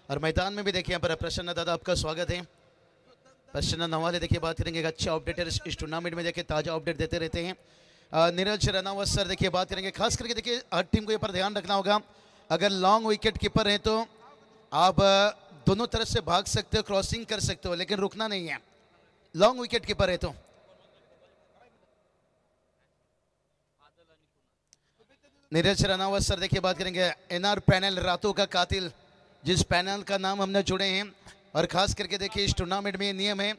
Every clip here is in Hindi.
और मैदान में भी देखिए यहाँ पर प्रसन्न दादा आपका स्वागत है। प्रसन्न नवाले देखिए बात करेंगे, अच्छा अपडेटर इस टूर्नामेंट में देखिए ताज़ा अपडेट देते रहते हैं। नीरज रनावत सर देखिए बात करेंगे, खास करके देखिए हर टीम को ये पर ध्यान रखना होगा, अगर लॉन्ग विकेट कीपर है तो आप दोनों तरफ से भाग सकते हो, क्रॉसिंग कर सकते हो, लेकिन रुकना नहीं है लॉन्ग विकेट कीपर है तो। नीरज रनावत सर देखिए बात करेंगे, एनआर पैनल रातों का कातिल, जिस पैनल का नाम हमने जुड़े हैं, और खास करके देखिए इस टूर्नामेंट में नियम है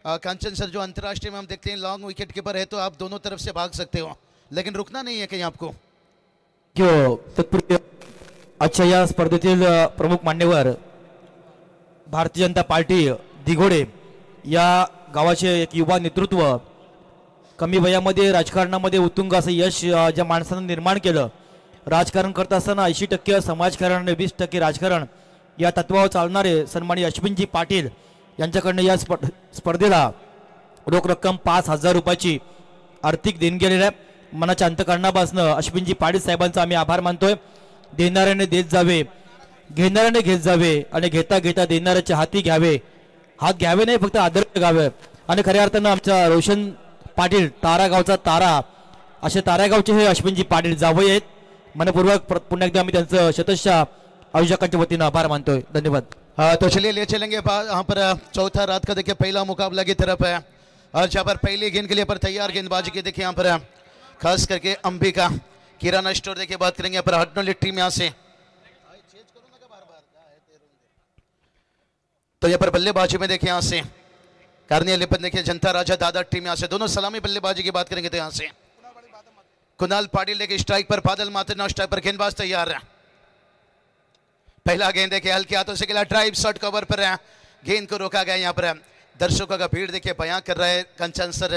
कंचन सर, जो अंतर्राष्ट्रीय में हम देखते हैं लॉन्ग विकेट कीपर है तो आप दोनों तरफ से भाग सकते हो, लेकिन रुकना नहीं है कहीं आपको। तत्पूर्वी आजच्या या स्पर्धेतील प्रमुख मान्यवर भारतीय जनता पार्टी दिघोडे या गावाचे एक युवा नेतृत्व, कमी वयामध्ये राजकारणामध्ये उत्तुंग असं यश ज्या माणसानं निर्माण केलं, राजकारण करत असताना 80% समाजकारण आणि 20% राजकारण या तत्वावर चालणारे सन्माननीय अश्विनजी पाटील यांच्याकडनं या स्पर्धेला रोख रक्कम 5,000 रुपयाची आर्थिक देणगी आलेली आहे। मनाच्या अंतःकरणापासून अश्विनजी पाटील साहेबांचा आम्ही आभार मानतोय। देणाऱ्याने देत जावे, घेणाऱ्याने घेत जावे आणि घेता घेता देणाऱ्याच्या हाती घ्यावे, हात घ्यावे नाही फक्त आदर गावे। आणि खऱ्या अर्थानं आमचा रोशन पाटील तारागावचा तारा, असे तारागावचे हे अश्विनजी पाटील जावई आहेत। मनपूर्वक पुन्हा एकदा आम्ही त्यांचं शतशः आयोजकांच्या वतीनं आभार मानतोय। धन्यवाद। हाँ तो चलिए ले चलेंगे यहाँ पर चौथा रात का देखिए पहला मुकाबला की तरफ है, और जहाँ पर पहली गेंद के लिए पर तैयार गेंदबाजी की देखिए यहाँ पर खास करके अंबिका किराना स्टोर देखिए बात करेंगे यहाँ पर हटनोली टीम यहाँ से। तो यहाँ पर बल्लेबाजी में देखिए यहाँ से कार्नियल लिपन देखिए जनता राजा दादा टीम यहाँ से, दोनों सलामी बल्लेबाजी की बात करेंगे तो यहाँ से कुणाल पाटिल देखिए स्ट्राइक पर, बादल मात्र स्ट्राइक पर, गेंदबाज तैयार है। पहला गेंद देखिए हल्के हाथों से खेला, ड्राइव शॉट कवर पर है, गेंद को रोका गया। यहाँ पर दर्शकों का भीड़ देखिए बयां कर रहा है कंचन सर।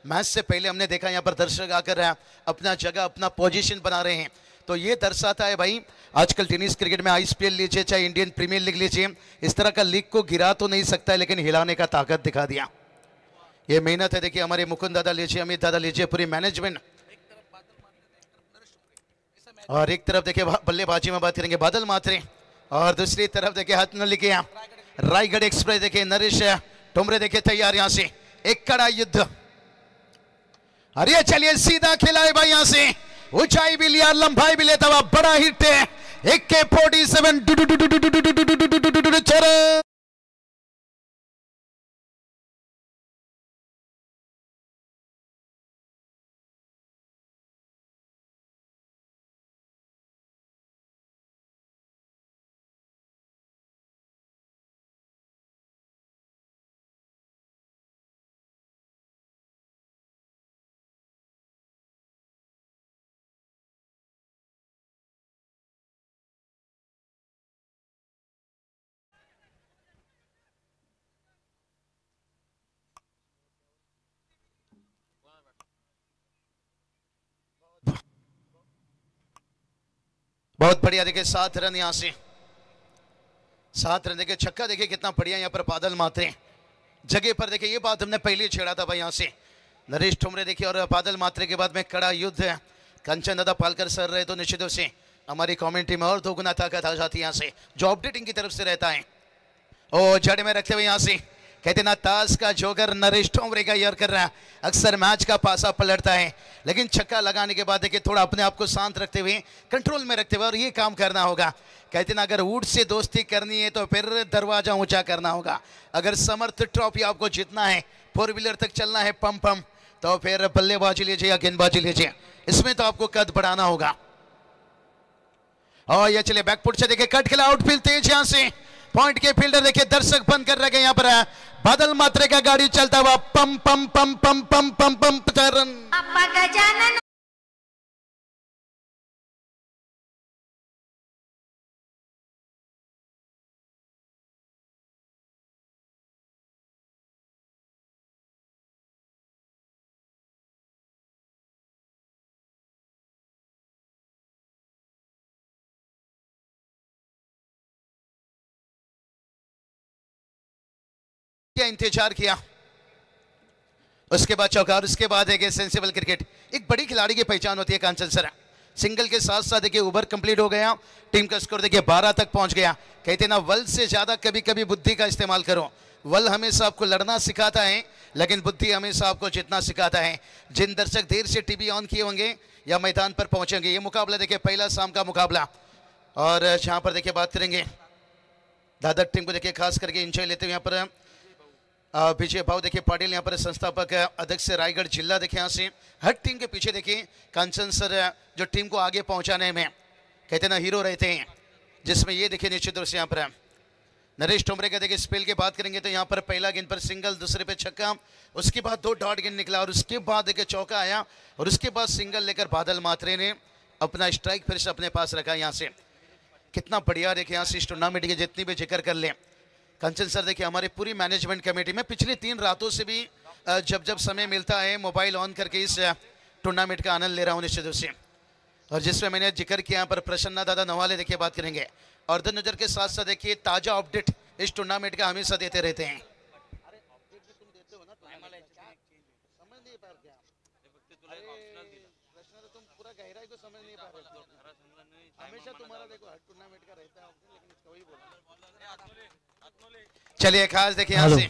मैच से पहले हमने देखा यहाँ पर दर्शक आकर अपना जगह अपना पोजीशन बना रहे हैं, तो ये दर्शाता है भाई आजकल टेनिस क्रिकेट में आईपीएल लीजिए चाहे इंडियन प्रीमियर लीग लीजिए, इस तरह का लीग को गिरा तो नहीं सकता है लेकिन हिलाने का ताकत दिखा दिया। ये मेहनत है देखिए हमारे मुकुंद दादा लीजिए, अमित दादा लीजिए, पूरी मैनेजमेंट। और एक तरफ देखिए बल्लेबाजी में बात करेंगे बादल मात्रे, और दूसरी तरफ देखिए हाथ न लिखे रायगढ़ एक्सप्रेस देखिए नरेश टोमरे देखिए तैयार यहाँ से, एक कड़ा युद्ध। अरे चलिए सीधा खेला है भाई, यहाँ से ऊंचाई भी लिया लंबाई भी लेता हुआ बड़ा हिट है, AK-47 चरण। बहुत बढ़िया देखिए 7 रन यहाँ से, 7 रन देखिए, छक्का देखिए कितना बढ़िया यहाँ पर बादल मात्रे जगह पर देखिए। ये बात हमने पहले छेड़ा था भाई यहाँ से नरेश ठुमरे देखिए, और बादल मात्रे के बाद में कड़ा युद्ध है। कंचन दादा पालकर सर रहे तो निश्चित रूप से हमारी कमेंट्री में और 2 गुना ताकत आ जाती है यहाँ से, जो अपडेटिंग की तरफ से रहता है। ओ जड़ में रखते हुए यहाँ से कहते ना ताश का जोकर नरेश ठोमरे का यार कर रहा है, अक्सर मैच का पासा पलटता है, लेकिन छक्का लगाने के बाद देखिए थोड़ा अपने आप को शांत रखते हुए, कंट्रोल में रखते हुए, और ये काम करना होगा। कहते ना अगर ऊंट से दोस्ती करनी है तो फिर दरवाजा ऊंचा करना होगा। अगर समर्थ ट्रॉफी आपको जीतना है, 4 व्हीलर तक चलना है पम पम, तो फिर बल्लेबाजी लीजिए या गेंदबाजी लीजिए, इसमें तो आपको कद बढ़ाना होगा। और ये चलिए बैकफुट से देखिए कट खेला, आउटफील्ड तेज यहाँ से, पॉइंट के फील्डर देखिए दर्शक बंद कर रखे यहाँ पर बादल मात्रे का गाड़ी चलता हुआ पम पम पम पम पम पम पम 50 रन। क्या इंतजार किया, उसके बाद चौका, और उसके बाद है सेंसिबल क्रिकेट। एक बड़ी खिलाड़ी की पहचान होती है कांचन सर, सिंगल के साथ साथ देखिए ओवर कंप्लीट हो गया, टीम का स्कोर देखिए 12 तक पहुंच गया। कहते ना वल से ज्यादा कभी कभी बुद्धि का इस्तेमाल करो। वल हमेशा आपको लड़ना सिखाता है लेकिन बुद्धि हमेशा आपको जीतना सिखाता है। जिन दर्शक देर से टीवी ऑन किए होंगे या मैदान पर पहुंचेंगे, ये मुकाबला देखिए पहला शाम का मुकाबला, और जहां पर देखिए बात करेंगे दादर टीम को देखिए खास करके इंजॉय लेते हुए यहाँ पर विजय भाव देखिए पाटिल यहाँ पर संस्थापक अध्यक्ष रायगढ़ जिला देखिए यहाँ से हर टीम के पीछे देखिए कांचन सर जो टीम को आगे पहुंचाने में कहते ना हीरो रहते हैं, जिसमें ये देखिए निश्चित रूप से यहाँ पर नरेश ठोमरे का देखिए स्पेल की बात करेंगे तो यहाँ पर पहला गेंद पर सिंगल, दूसरे पे छक्का, उसके बाद 2 डॉट गेंद निकला और उसके बाद देखिए चौका आया और उसके बाद सिंगल लेकर बादल मात्रे ने अपना स्ट्राइक फिर से अपने पास रखा। यहाँ से कितना बढ़िया देखिए यहाँ से इस टूर्नामेंट की जितनी भी जिक्र कर ले कंचन सर देखिए हमारी पूरी मैनेजमेंट कमेटी में पिछली 3 रातों से भी जब जब समय मिलता है मोबाइल ऑन करके इस टूर्नामेंट का आनंद ले रहा हूँ निश्चित रूप से। और जिसमें मैंने जिक्र किया यहाँ पर प्रसन्ना दादा नवाले देखिए बात करेंगे और द नजर के साथ साथ देखिए ताजा अपडेट इस टूर्नामेंट का हमेशा देते रहते हैं। चलिए खास देखिए यहाँ से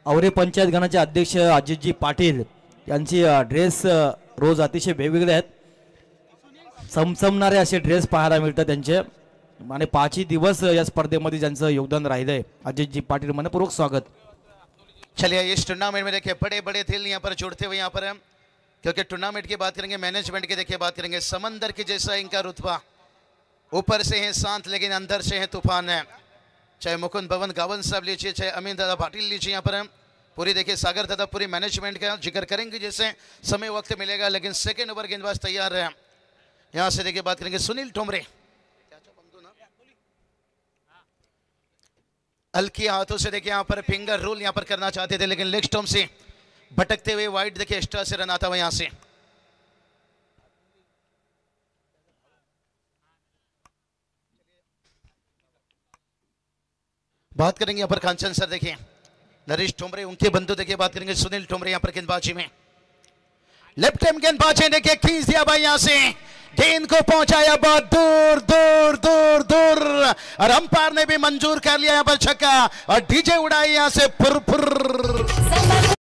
औरे पंचायत गणाचे अध्यक्ष अजितजी पाटील यांची ड्रेस रोज अतिशय वेगवेगळे आहेत, समसमणारे असे ड्रेस पाहायला मिळतात त्यांचे, आणि 5 दिवस या स्पर्धेमध्ये ज्यांचं योगदान राहिलंय अजितजी पाटील मनपूर्वक स्वागत। चलिए इस टूर्नामेंट में देखिए बड़े बड़े दिल यहाँ पर जुड़ते हुए यहाँ पर, क्योंकि टूर्नामेंट की बात करेंगे मैनेजमेंट की देखिए बात करेंगे समंदर के जैसा इनका रुतबा, ऊपर से है शांत लेकिन अंदर से है तूफान है। चाहे मुकुंद भवन गावन साहब लीजिए, चाहे अमित दादा पाटिल लीजिए, यहाँ पर पूरी देखिए सागर दादा पूरी मैनेजमेंट का जिक्र करेंगे जैसे समय वक्त मिलेगा। लेकिन सेकेंड ओवर गेंदबाज तैयार है, यहाँ से देखिए बात करेंगे सुनील ठोमरे, हल्की हाथों से देखिए यहाँ पर फिंगर रोल यहाँ पर करना चाहते थे लेकिन लेग स्टंप से भटकते हुए वाइड देखिए एक्स्ट्रा से रन आता हुआ यहाँ से। बात करेंगे यहाँ पर कांचन सर देखिए नरेश ठोमरे उनके बंधु देखिए बात करेंगे सुनील ठोमरे यहाँ पर गेंदबाजी में लेफ्ट हैंड गेंदबाजी देखिए खींच दिया भाई यहाँ से गेंद को पहुंचाया बहुत दूर दूर दूर दूर और अंपायर ने भी मंजूर कर लिया यहाँ पर छक्का और डीजे उड़ाई यहाँ से फुर फुर।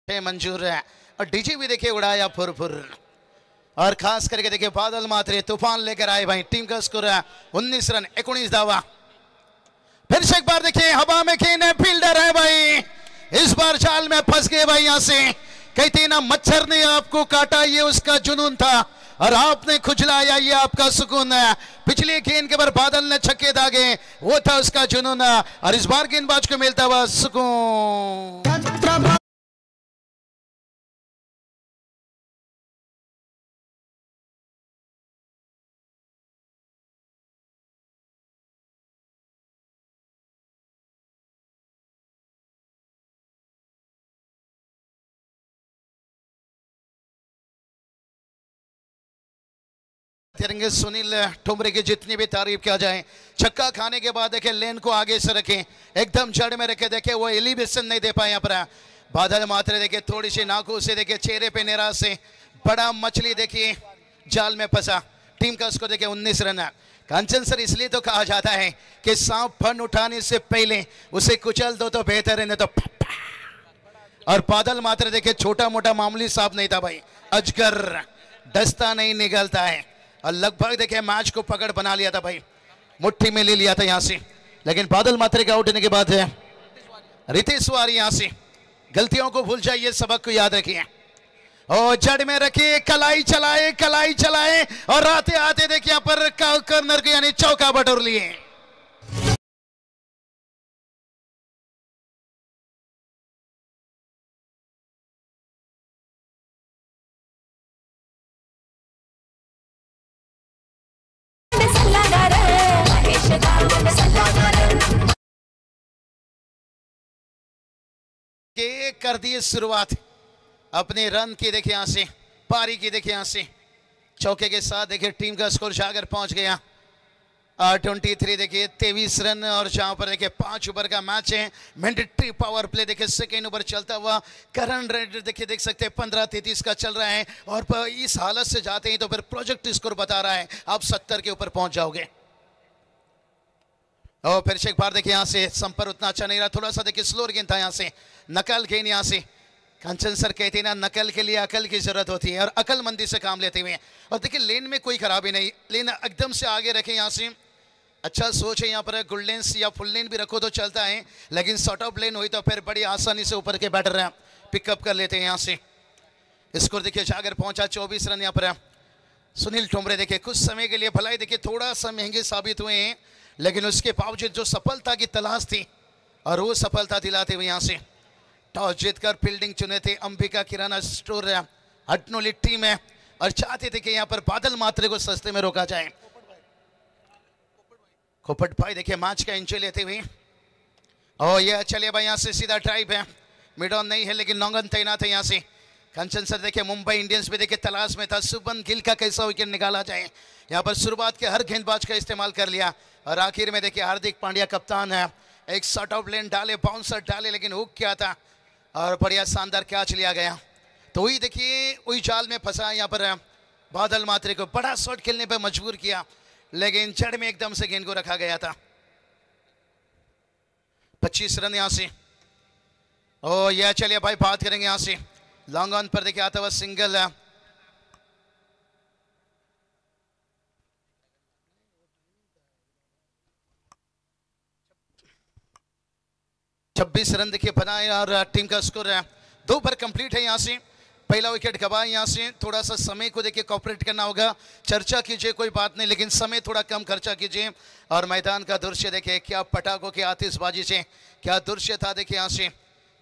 मंजूर है और डीजे भी देखिए उड़ाया फुर फुर। और खास करके देखिए बादल मात्रे तूफान लेकर आए भाई, टीम का स्कोर 19 रन 19 दावा। फिर से एक बार देखिए हवा में खेने फील्डर है भाई, इस बार जाल में फंस गए भाई। यहाँ से कहते ना मच्छर ने आपको काटा ये उसका जुनून था और आपने खुजलाया ये आपका सुकून है। पिछले गेंद के बार बादल ने छक्के दागे वो था उसका जुनून और इस बार गेंदबाज को मिलता हुआ सुकून। तिरंगे सुनील ठोमरे की जितनी भी तारीफ किया जाए, छक्का खाने के बाद देखे लेन को आगे से रखें, एकदम जड़ में रखे, देखे वो एलिवेशन नहीं दे पाए यहाँ पर बादल मात्रे। देखे थोड़ी सी नाखों से देखे चेहरे पे निराश से बड़ा मछली देखिए जाल में फंसा। टीम का उसको देखे 19 रन। कांचन सर इसलिए तो कहा जाता है कि सांप फन उठाने से पहले उसे कुचल दो तो बेहतर है, नहीं तो और बादल मात्रे देखे छोटा मोटा मामूली सांप नहीं था भाई, अजगर डसता नहीं निकलता है और लगभग देखे मैच को पकड़ बना लिया था भाई, मुट्ठी में ले लिया था यहाँ से। लेकिन बादल मात्रे के आउट होने के बाद है रितेश वारी यहाँ से गलतियों को भूल जाइए, सबक को याद रखिए और जड़ में रखिए, कलाई चलाए और आते आते देखिए यहाँ पर कर्नर के यानी चौका बटोर लिए। देखिए कर दी शुरुआत अपने रन की। देखिए यहां से पारी की, देखिए यहां से चौके के साथ देखिए टीम का स्कोर जाकर पहुंच गया 23। देखिए 23 रन और जहां पर देखिए 5 ओवर का मैच है। मैंडेटरी पावर प्ले देखिए सेकेंड ओवर चलता हुआ करंट रेट देखिए देख सकते हैं 15-33 का चल रहा है और इस हालत से जाते हैं तो फिर प्रोजेक्ट स्कोर बता रहा है आप 70 के ऊपर पहुंच जाओगे। और फिर से एक बार देखिए यहां से संपर्क उतना अच्छा नहीं रहा, थोड़ा सा देखिए स्लोर गेंद था यहां से, नकल गेंद यहां से। कंचन सर कहते हैं ना नकल के लिए अकल की जरूरत होती है और अकलमंदी से काम लेते हुए। और देखिए लेन में कोई खराबी नहीं, लेन एकदम से आगे रखें यहां से। अच्छा सोच है यहाँ पर गुड लेंस या फुल लेन भी रखो तो चलता है, लेकिन शॉर्ट ऑफ लेन हुई तो फिर बड़ी आसानी से ऊपर के बैटर पिकअप कर लेते हैं यहाँ से। स्कोर देखिए जाकर पहुंचा 24 रन यहाँ पर। सुनील ठोमरे देखिए कुछ समय के लिए भलाई देखिए थोड़ा सा महंगे साबित हुए हैं, लेकिन उसके बावजूद जो सफलता की तलाश थी और वो सफलता दिलाते हुए यहाँ से टॉस जीतकर फील्डिंग चुने थे अंबिका किराना स्टोर हटनोली टीम है और चाहते थे कि यहाँ पर बादल मात्रे को सस्ते में रोका जाए। खोपट भाई देखिए मैच का एंजॉय लेते हुए। और ये चलिए भाई यहाँ से सीधा ड्राइव है, मिड ऑन नहीं है लेकिन लॉन्ग ऑन तैनात है यहाँ से। कंचन सर देखिए मुंबई इंडियंस भी देखिए तलाश में था शुभमन गिल का कैसा विकेट निकाला जाए। यहाँ पर शुरुआत के हर गेंदबाज का इस्तेमाल कर लिया और आखिर में देखिए हार्दिक पांड्या कप्तान है, एक शॉट आउट लेन डाले, बाउंसर डाले, लेकिन हुक क्या था और बढ़िया शानदार कैच लिया गया। तो वही देखिए वही जाल में फंसा यहाँ पर बादल मात्रे को, बड़ा शॉट खेलने पर मजबूर किया लेकिन जड़ में एकदम से गेंद को रखा गया था। 25 रन यहां से। ओ यह चलिए भाई बात करेंगे यहां से लॉन्ग ऑन पर देखिए आता हुआ सिंगल है। छब्बीस रन देखिए बनाए और टीम का स्कोर है 2 ओवर कंप्लीट है यहां से। पहला विकेट गवा यहाँ से, थोड़ा सा समय को देखिए कॉपरेट करना होगा। चर्चा कीजिए कोई बात नहीं, लेकिन समय थोड़ा कम खर्चा कीजिए। और मैदान का दृश्य देखिए क्या पटाखों की आतिशबाजी से क्या दृश्य था देखिए यहाँ से।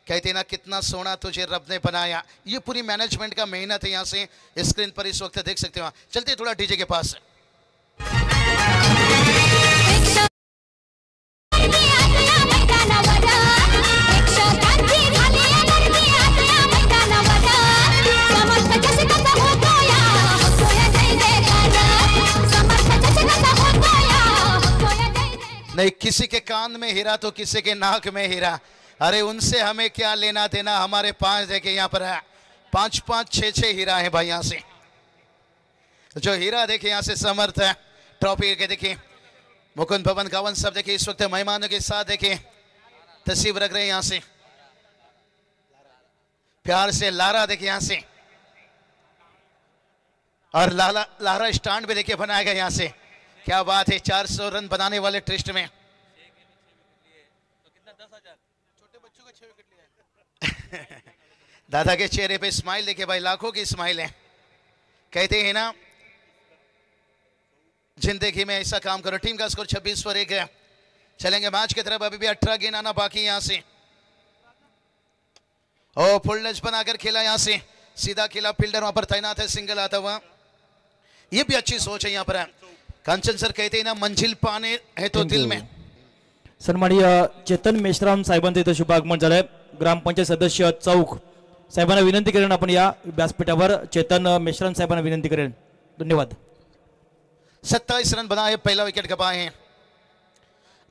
कहते ना कितना सोना तुझे रब ने बनाया, ये पूरी मैनेजमेंट का मेहनत है यहाँ से। स्क्रीन पर इस वक्त देख सकते हो। चलते थोड़ा डीजे के पास। नहीं किसी के कान में हीरा तो किसी के नाक में हीरा, अरे उनसे हमें क्या लेना देना। हमारे 5 देखिए यहाँ पर है 5-5 6-6 हीरा है भाई यहाँ से। जो हीरा देखिए यहाँ से समर्थ है ट्रॉफी के देखिए मुकुंद भवन गावन सब देखिए इस वक्त मेहमानों के साथ देखिए तस्वीर रख रहे हैं यहाँ से। प्यार से लारा देखिए यहाँ से और लारा स्टैंड भी देखिए बनाया गया यहाँ से। क्या बात है, 400 रन बनाने वाले टेस्ट में छोटे बच्चों को 6 विकेट लिया। दादा के चेहरे पे स्माइल देखिए भाई, लाखों की स्माइल है। कहते हैं ना जिंदगी में ऐसा काम करो। टीम का स्कोर 26 पर 1 है। चलेंगे मैच की तरफ, अभी भी 18 गेंद आना बाकी यहाँ से। ओ फुल नच बनाकर खेला यहाँ से, सीधा खेला, फील्डर वहां पर तैनात है, सिंगल आता हुआ। ये भी अच्छी सोच है यहाँ पर। कंचन सर कहते हैं ना मंजिल पाने है तो दिल में। सन्माननीय चेतन मेश्राम साहेबांचं इथं शुभागमन झालंय। ग्रामपंचायत सदस्य चौक साहेबांना विनंती करेन आपण या व्यासपीठावर चेतन मेश्राम साहेबांना विनंती करेन। धन्यवाद। 27 रन बनाए, पहला विकेट गवाए हैं।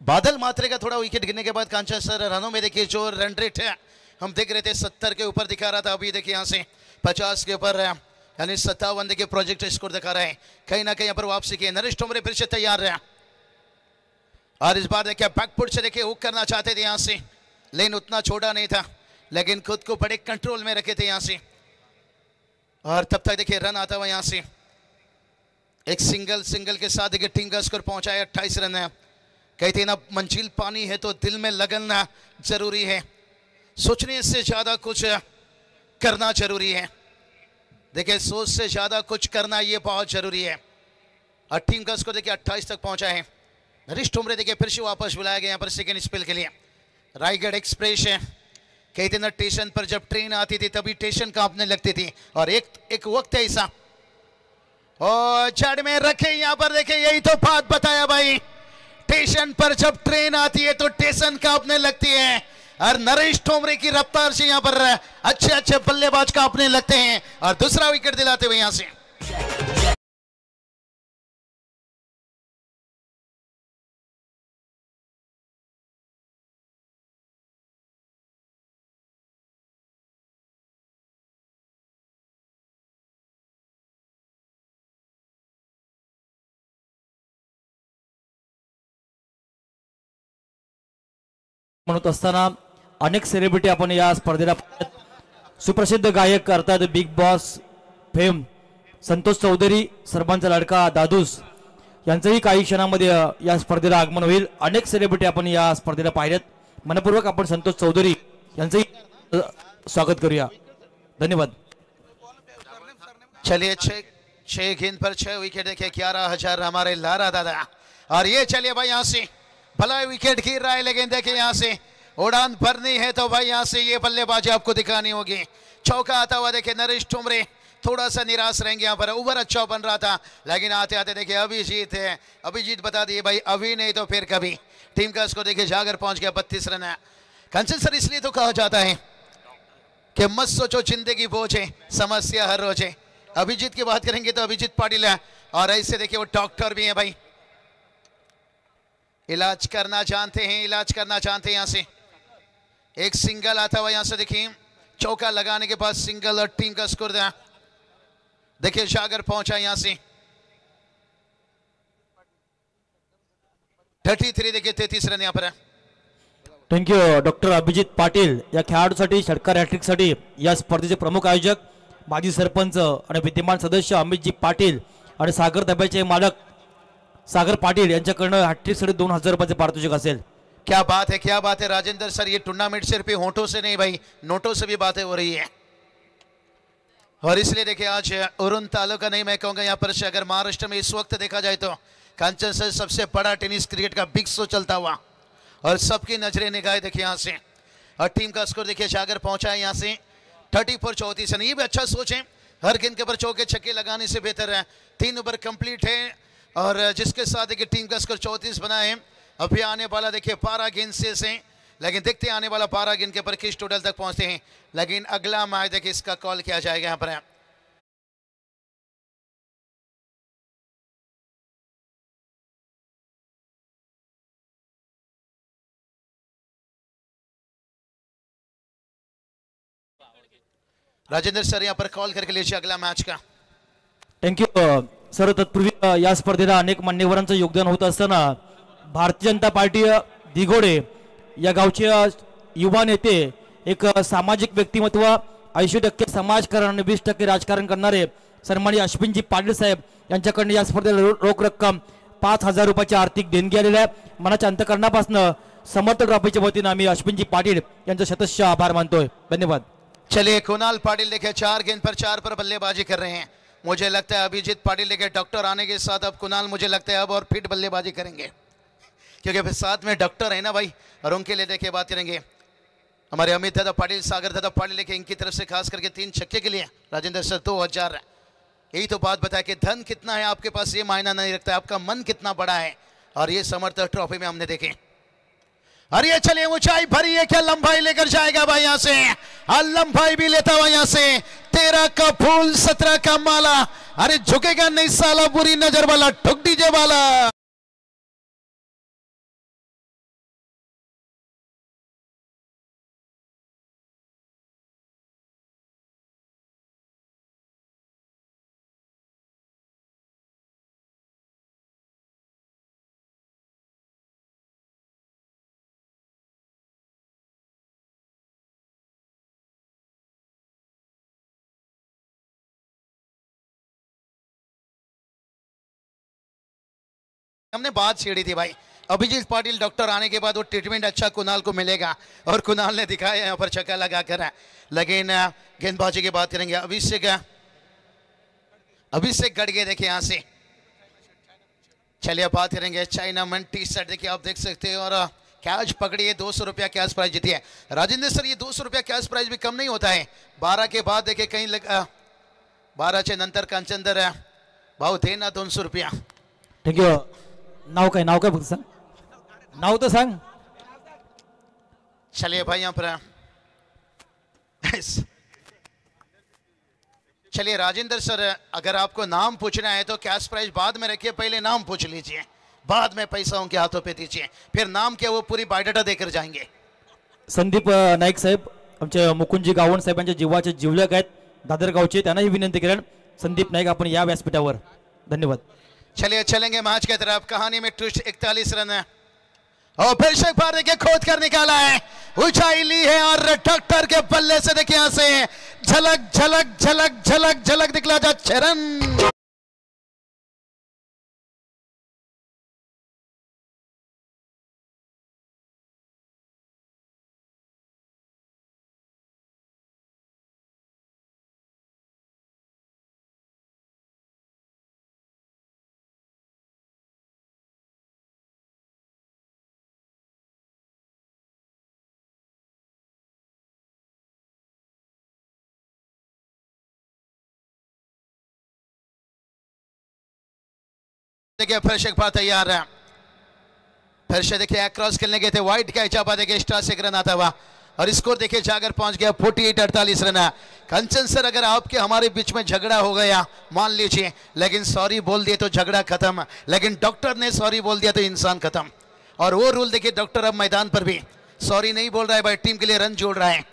बादल मात्रे का थोड़ा विकेट गिरने के बाद कांचन सर रनों में देखिए जो रन रेट है हम देख रहे थे 70 के ऊपर दिखा रहा था, अभी देखिए यहाँ से 50 के ऊपर है, यानी 57 देखिए प्रोजेक्ट स्कोर दिखा रहा है। कहीं ना कहीं पर वापसी की नरेश टोमरे फिर से तैयार रहा और इस बार देखिए बैकफुट से देखिए हुक करना चाहते थे यहाँ से, लेकिन उतना छोटा नहीं था, लेकिन खुद को बड़े कंट्रोल में रखे थे यहाँ से। और तब तक देखिए रन आता हुआ यहाँ से एक सिंगल के साथ देखिए टीम का स्कोर पहुंचा है 28 रन है। कहते हैं ना मंजिल पानी है तो दिल में लगना जरूरी है, सोचने से ज्यादा कुछ करना जरूरी है। देखिए सोच से ज्यादा कुछ करना ये बहुत जरूरी है। और टीम का स्कोर देखिए 28 तक पहुंचा है। नरेश टोमरे देखिए फिर से वापस बुलाया गया यहाँ पर सेकेंड स्पेल के लिए। रायगढ़ एक्सप्रेस है, कहते ना स्टेशन पर जब ट्रेन आती थी तभी स्टेशन कांपने लगती थी, और एक वक्त है ऐसा और जड़ में रखे यहाँ पर देखिए, यही तो बात बताया भाई। स्टेशन पर जब ट्रेन आती है तो स्टेशन कांपने लगती है, और नरेश ठोमरे की रफ्तार से यहाँ पर अच्छे अच्छे बल्लेबाज का अपने लगते हैं और दूसरा विकेट दिलाते हुए यहाँ से म्हणत असताना अनेक सेलिब्रिटी आपण या स्पर्धेला सुप्रसिद्ध गायक अर्थात बिग बॉस फेम संतोष चौधरी सर्वांचा लाडका दादूस यांचंही काही क्षणामध्ये या स्पर्धेला आगमन होईल. अनेक सेलिब्रिटी आपण या स्पर्धेला पाहिलेत. मनपूर्वक आपण संतोष चौधरी यांचंही स्वागत करूया. धन्यवाद. चलिए छह गेंद पर 6 विकेट देखिए 11,000 हमारे लारा दादा और ये चलिए भाई यहाँ से भला विकेट गिर रहा है लेकिन देखिए यहाँ से उड़ान भरनी है तो भाई यहाँ से ये बल्लेबाजी आपको दिखानी होगी. चौका आता हुआ देखिए नरेश ठुमरे थोड़ा सा निराश रहेंगे यहाँ पर. ओवर अच्छा बन रहा था लेकिन आते आते देखिए अभिजीत है. अभिजीत बता दिए भाई अभी नहीं तो फिर कभी. टीम का स्कोर देखिए जाकर पहुंच गया 32 रन. कंचन सर इसलिए तो कहा जाता है कि मत सोचो जिंदगी बोझ है समस्या हर रोज है. अभिजीत की बात करेंगे तो अभिजीत पाटिल है और ऐसे देखिए वो डॉक्टर भी है भाई. इलाज करना जानते हैं यहाँ से. एक सिंगल आता हुआ यहाँ से देखिए चौका लगाने के बाद सिंगल और टीम का स्कोर दिया. देखिए जागर पहुंचा यहाँ से 33 देखिए 33 रन यहाँ पर. थँक्यू डॉक्टर अभिजित पाटील या खेळाडूसाठी षटकार हॅट्रिकसाठी या स्पर्धेचे प्रमुख आयोजक माजी सरपंच आणि विद्यमान सदस्य अमितजी पाटील आणि सागर दब्याचे मालक सागर पाटील यांच्याकडनं हॅट्रिकसाठी 2,000 रुपयाचे पारितोषिक असेल. क्या बात है राजेंद्र सर. ये टूर्नामेंट सिर्फ होठों से नहीं भाई नोटों से भी बातें हो रही है और इसलिए देखिए आज उरुन तालुका नहीं मैं कहूंगा यहाँ पर से अगर महाराष्ट्र में इस वक्त देखा जाए तो कंचन सर सबसे बड़ा टेनिस क्रिकेट का बिग शो चलता हुआ और सबकी नजरें निगाहें देखिए यहाँ से. और टीम का स्कोर देखिए जागर पहुंचा है यहाँ से 34-34 रन. ये भी अच्छा सोच है. हर गेंद के ऊपर चौके छक्के लगाने से बेहतर है. 3 ओवर कंप्लीट है और जिसके साथ देखिए टीम का स्कोर 34 बना है. अभी आने वाला देखिए 12 गेंद से लेकिन देखते हैं आने वाला 12 गेंद के ऊपर किस टोटल तक पहुंचते हैं. लेकिन अगला मैच देखिए इसका कॉल किया जाएगा यहाँ पर. राजेंद्र सर यहाँ पर कॉल करके लीजिए अगला मैच का. Thank you sir. तत्पूर्वी या स्पर्धेला अनेक मान्यवरांचं योगदान होत असताना भारतीय जनता पार्टी दिघोडे या गावचे युवा नेते एक सामाजिक व्यक्तिमत्व 80% समाजकारण आणि 20% राजकारण करणारे सन्माननीय अश्विनजी पाटील साहेब यांच्याकडून या स्पर्धेला रोख रक्कम 5,000 रुपयाची आर्थिक देणगी आलेली आहे. मनाच्या अंतकरणापासून समर्थ ट्रॉफीच्या वतीने आम्ही अश्विनजी पाटील यांचे शतश आभार मानतोय. धन्यवाद. चलिए कुणाल पाटिल देखिए 4 गेंद पर 4 पर बल्लेबाजी कर रहे हैं. मुझे लगता है अभिजीत पाटिल देखिए डॉक्टर आने के साथ अब कुणाल मुझे लगता है अब और फिट बल्लेबाजी करेंगे क्योंकि फिर साथ में डॉक्टर है ना भाई. और उनके लिए देखिए बात करेंगे हमारे अमित दादा पाटिल सागर दादा पाटिल लेके इनकी तरफ से खास करके 3 छक्के के लिए राजेंद्र सर 2,000. यही तो बात बताया कि धन कितना है आपके पास ये मायना नहीं रखता है आपका मन कितना बड़ा है. और ये समर्थ ट्रॉफी में हमने देखे. अरे ये चलिए ऊंचाई भरी है क्या लंबाई लेकर जाएगा भाई यहाँ से. लंबाई भी लेता हुआ यहाँ से 13 का फूल 17 का माला. अरे झुकेगा नहीं साला बुरी नजर वाला ठुक डीजे वाला. हमने बात छेड़ी थी भाई अभिजीत पाटिल डॉक्टर आने के बाद वो ट्रीटमेंट अच्छा कुणाल को मिलेगा और कुणाल ने दिखाया यहाँ पर छक्का लगा कर. लेकिन गेंदबाजी की बात करेंगे अभिषेक गड़गे देखिए यहाँ से. चलिए बात करेंगे चाइनामैन टी शर्ट देखिए आप देख सकते हैं और कैश पकड़ी है 200 रुपया कैश प्राइज जीती है. राजेंद्र सर ये 200 रुपया कैश प्राइज भी कम नहीं होता है. 12 के बाद देखिए कहीं 12च्या नंतर कांचनदर भाऊ दे ना 200 रुपया. थँक्यू. नाव काय फक्त सांग. नाव तर सांग. चलिए भाई यहाँ पर चलिए राजेंद्र सर, अगर आपको नाम पूछना है तो कैश प्राइज बाद में रखिए, पहले नाम पूछ लीजिए, बाद में पैसा उनके हाथों पे दीजिए, फिर नाम के वो पूरी बायोडाटा देकर जाएंगे. संदीप नाईक साहेब आमचे मुकुंदजी गावण साहेबांच्या जीवाचे जिवलक आहेत दादरगावचे, त्यांनाही विनंती करेन संदीप नाईक आपण या व्यासपीठावर. धन्यवाद. चलिए चलेंगे मैच की तरफ. कहानी में ट्विस्ट 41 रन है और फिर शेखपार देखिए खोद कर निकाला है, ऊंचाई ली है और डॉक्टर के बल्ले से देखिए यहां से झलक झलक झलक झलक झलक दिखला जा चरण. देखिए फिर शेखपार तैयार है, फिर से देखिए क्रॉस खेलने गए थे, वाइट का इजाफा देखिए स्टार से रन आता हुआ और स्कोर देखिए जाकर पहुंच गया 48-48 रन है. कंचन सर, अगर आपके हमारे बीच में झगड़ा हो गया मान लीजिए, लेकिन सॉरी बोल दिए तो झगड़ा खत्म, लेकिन डॉक्टर ने सॉरी बोल दिया तो इंसान खत्म. और वो रूल देखिए डॉक्टर अब मैदान पर भी सॉरी नहीं बोल रहा है भाई, टीम के लिए रन जोड़ रहा है.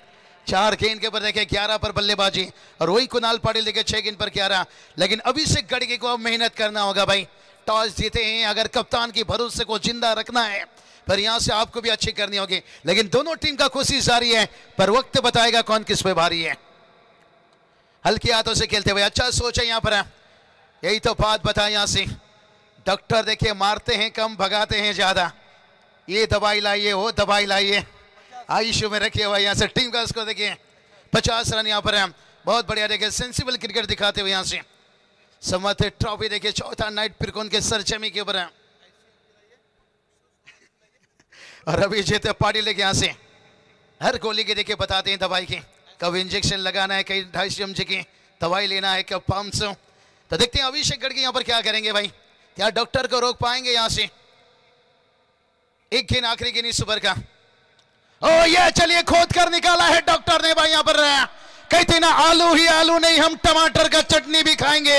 4 गेंद के ऊपर देखिए 11 पर बल्लेबाजी और वही कुणाल पाटिल देखिए 6 गेंद पर 11. लेकिन अभिषेक गढ़ी को अब मेहनत करना होगा भाई, टॉस जीते हैं, अगर कप्तान की भरोसे को जिंदा रखना है पर यहां से आपको भी अच्छी करनी होगी. लेकिन दोनों टीम का कोशिश जारी है, पर वक्त बताएगा कौन किस पे भारी है. हल्की हाथों से खेलते हुए अच्छा सोच है यहां पर, यही तो बात बताया. यहां से डॉक्टर देखिए मारते हैं कम, भगाते हैं ज्यादा. ये दवाई लाइए, वो दवाई लाइए, आयुष्य में रखिए हुआ. यहां से टीम का स्कोर देखिए 50 रन यहां पर है. बहुत बढ़िया देखिए सेंसिबल क्रिकेट दिखाते हुए यहां से समर्थ ट्रॉफी देखिए चौथा नाइट पिरकोन के सरजमी के ऊपर है. और अभी जीते पाटिल देखिए यहां से हर गोली के देखिए बताते हैं दवाई की, कब इंजेक्शन लगाना है, कहीं 250 mg की दवाई लेना है, कब 500. तो देखते हैं अभिषेक गढ़ी यहां पर क्या करेंगे भाई, क्या डॉक्टर को रोक पाएंगे यहां से. एक गेंद आखिरी गेंद इस ओवर का. ओ ये चलिए खोद कर निकाला है डॉक्टर ने भाई. यहां पर कहते ना आलू ही आलू नहीं, हम टमाटर का चटनी भी खाएंगे.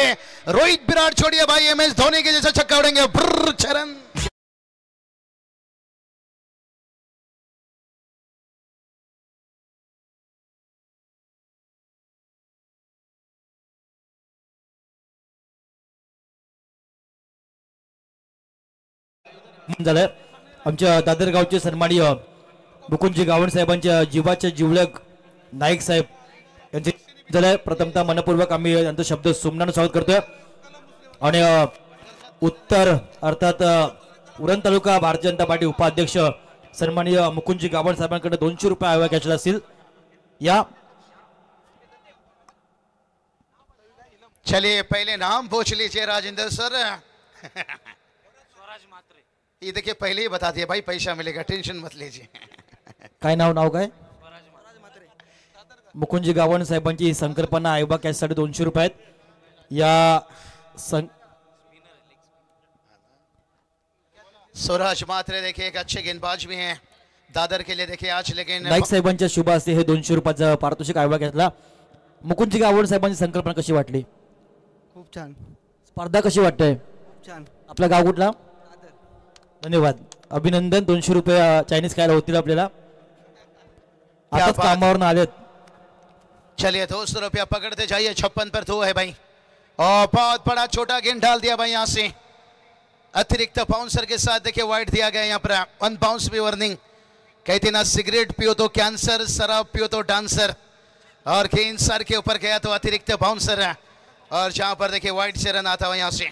रोहित विराट छोड़िए भाई, MS धोनी के जैसा छक्का उड़ेंगे. चरण झालं. आमच्या दादरगावचे सन्माननीय मुकुंदजी गावण साहेबांच्या जीवाचे जिवलक नाईक साहेब यांचे झालंय. प्रथमतः मनपूर्वक आम्ही यांचा शब्द सुमनानं स्वागत करतोय. आणि उत्तर अर्थात उरण तालुका भारतीय जनता पार्टी उपाध्यक्ष सन्माननीय मुकुंदजी गावण साहेबांकडे 200 रुपये आयोगा कॅशला असतील. या चलिए पहले नाम पूछ लीजिए राजेंद्र सर. ये देखिए पहले ही बता दिया भाई, पैसा मिलेगा, टेंशन मत लीजिए. काय नाव काय मुकुंदजी गावण साहेबांची संकल्पना आयोगा कॅशसाठी 200 रुपये आहेत. या स्वराज मात्रे देखिए एक अच्छे गेंदबाज भी हैं दादर के लिए देखिए आज, लेकिन नाईक साहेबांच्या शुभ हस्ते हे 200 रुपयाचं पारितोषिक आयोगा कॅशला. मुकुंदजी गावण साहेबांची संकल्पना कशी वाटली? खूप छान. स्पर्धा कशी वाटते? खूप छान. आपलं गाव कुठला? धन्यवाद, अभिनंदन. 200 रुपये चायनीज खायला होतील आपल्याला. आताच कामावरून आलेत. चलिए 200 रुपया पकड़ते जाइए. 56 पर 2 है भाई और बहुत बड़ा छोटा गेंद डाल दिया भाई. यहां से अतिरिक्त बाउंसर के साथ देखिए वाइड दिया गया. यहाँ पर 1 बाउंस भी वार्निंग. कहते ना सिगरेट पियो तो कैंसर, शराब पियो तो डांसर. और गेंद सर के ऊपर गया तो अतिरिक्त बाउंसर है. और जहां पर देखिए वाइड से रन आता हुआ यहाँ से.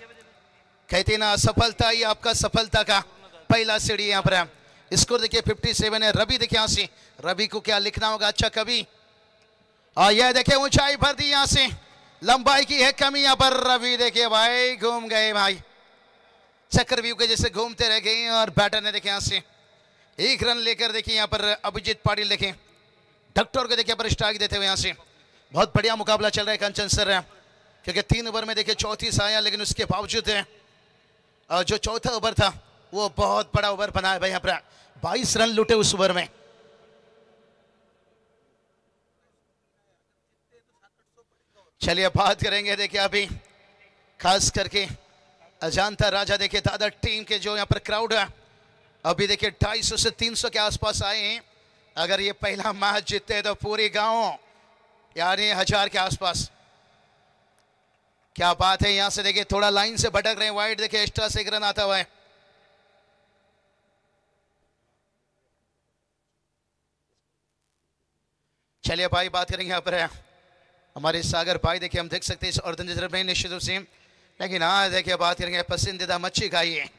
कहते ना सफलता ही आपका सफलता का पहला सीढ़ी. यहाँ पर स्कोर देखिए 57 है. रवि देखिए यहाँ से, रवि को क्या लिखना होगा अच्छा कवि. और यह देखिए ऊंचाई भर दी यहाँ से, लंबाई की है कमी. यहाँ पर रवि देखिए भाई घूम गए भाई, चक्रव्यूह के जैसे घूमते रह गए. और बैटर ने देखिए यहाँ से 1 रन लेकर देखिए यहाँ पर अभिजीत पाटिल देखें डॉक्टर को देखिए पर स्ट्राइक देते हुए. यहाँ से बहुत बढ़िया मुकाबला चल रहा है कंचन सर, क्योंकि 3 ओवर में देखिए 34 आया, लेकिन उसके बावजूद जो चौथा ओवर था वो बहुत बड़ा ओवर बनाया भाई. यहाँ पर 22 रन लूटे उस ओवर में. चलिए बात करेंगे देखिए अभी खास करके अजांता राजा देखिए दादा टीम के जो यहाँ पर क्राउड है अभी देखिए 250 से 300 के आसपास आए हैं। अगर ये पहला मैच जीतते तो पूरी गांव यानी 1000 के आसपास। क्या बात है, यहां से देखिए थोड़ा लाइन से भटक रहे हैं। वाइड देखिए एक्स्ट्रा से एक रन आता हुआ है। चलिए भाई बात करेंगे यहाँ पर हमारे सागर भाई देखिए हम देख सकते हैं इस ऑर्गेनाइजर में निश्चित रूप से, लेकिन हाँ देखिए बात करेंगे पसंदीदा मच्छी खाइए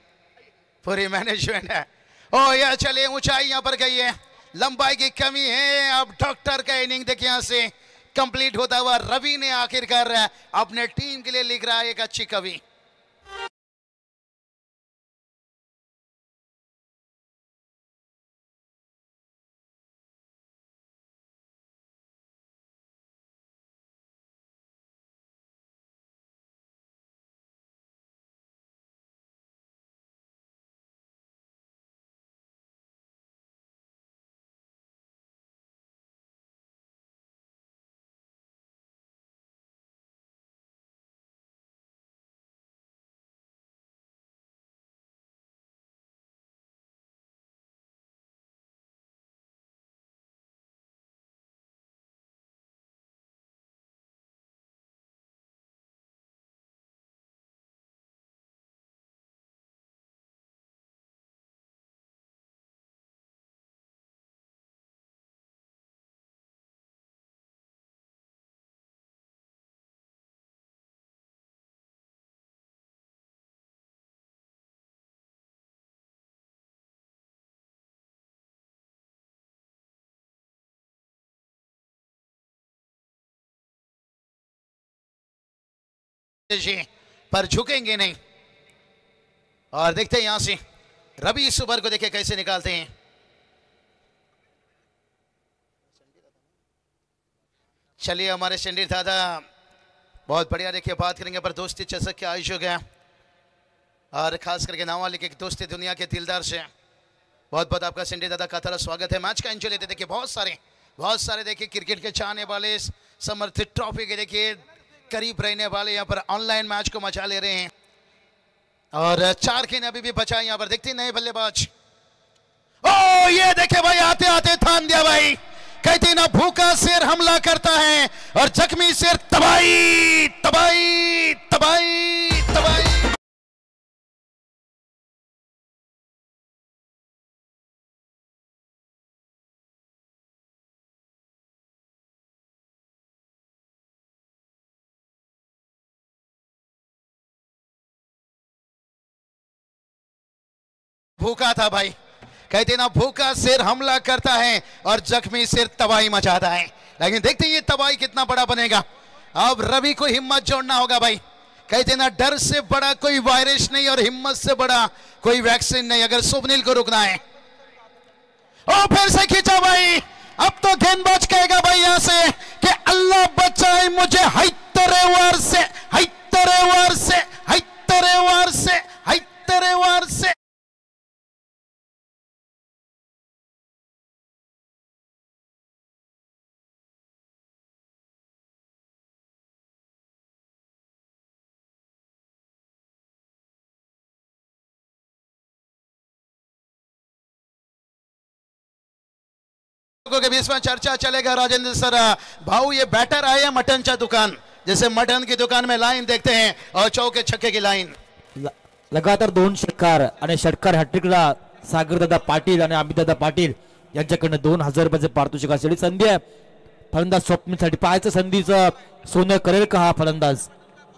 पूरी मैनेजमेंट है। ओ यार चलिए ऊंचाई यहाँ पर गई है, लंबाई की कमी है। अब डॉक्टर का इनिंग देखिए यहाँ से कंप्लीट होता हुआ रवि ने आखिरकार अपने टीम के लिए लिख रहा है एक अच्छी कवि। जी पर झुकेंगे नहीं और देखते हैं यहां से रवि इस ओवर को देखिए कैसे निकालते हैं। चलिए हमारे शेंडी दादा बहुत बढ़िया देखिए बात करेंगे पर दोस्ती चषक के आयोजक है और खास करके नावालिक एक दोस्ती दुनिया के दिलदार से बहुत बहुत आपका शेंडी दादा का तरह स्वागत है। मैच का एंजॉय लेते देखिए बहुत सारे देखिए क्रिकेट के चाहने वाले समर्थित ट्रॉफी के देखिए करीब रहने वाले यहाँ पर ऑनलाइन मैच को मचा ले रहे हैं और 4 गेंद अभी भी बचा है यहाँ पर। देखते नए बल्लेबाज, ओ ये देखे भाई आते आते थाम दिया भाई। कहते ना भूखा शेर हमला करता है और जख्मी शेर तबाही तबाही तबाही तबाही। भूखा था भाई, कहते ना भूखा शेर हमला करता है और जख्मी शेर तबाही मचाता है। लेकिन देखते हैं ये तबाही कितना बड़ा बनेगा। अब रवि को हिम्मत जोड़ना होगा भाई। कहते ना डर से बड़ा कोई वायरस नहीं और हिम्मत से बड़ा कोई वैक्सीन नहीं। अगर सुनील को रुकना है और फिर से खींचा भाई। अब तो गेंदबाज कहेगा भाई यहां से कि अल्लाह बचाए मुझे हैतरे वार से हैतरे वार से हैतरे वार से हैतरे वार से। के बीच में चर्चा चलेगा राजेंद्र सर भाऊ ये बैटर आए या मटन चा दुकान, जैसे मटन की दुकान में लाइन देखते हैं और चौके छक्के की लाइन। लगातार 2 षटकार आणि षटकार हॅट्रिकला सागरदादा पाटील आणि अमितदादा पाटील यांच्याकडनं 2000 रुपयाचे पारितोषिक असलेली संधी आहे फलंदाज स्वप्नीलसाठी। पाहायचं संधीचं सोनं करेल का हा फलंदाज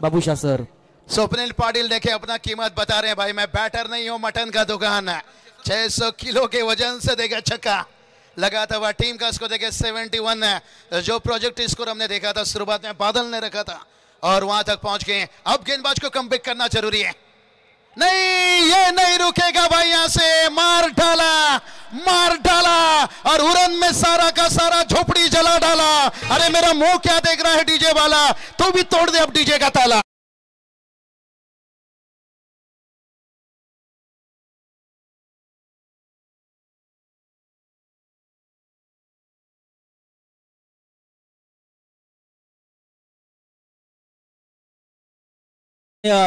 बाबूशाह सर। स्वप्निल पाटिल देखे अपना कीमत बता रहे हैं भाई, मैं बैटर नहीं हूं मटन का दुकान है। 600 किलो के वजन से देगा छक्का लगाता हुआ टीम का स्कोर देखे 71 है। जो प्रोजेक्ट स्कोर हमने देखा था शुरुआत में बादल ने रखा था और वहां तक पहुंच गए। अब गेंदबाज को कमबैक करना जरूरी है। नहीं ये नहीं रुकेगा भाई, यहां से मार डाला और उड़न में सारा का सारा झोपड़ी जला डाला। अरे मेरा मुंह क्या देख रहा है डीजे वाला, तू भी तोड़ दे अब डीजे का ताला।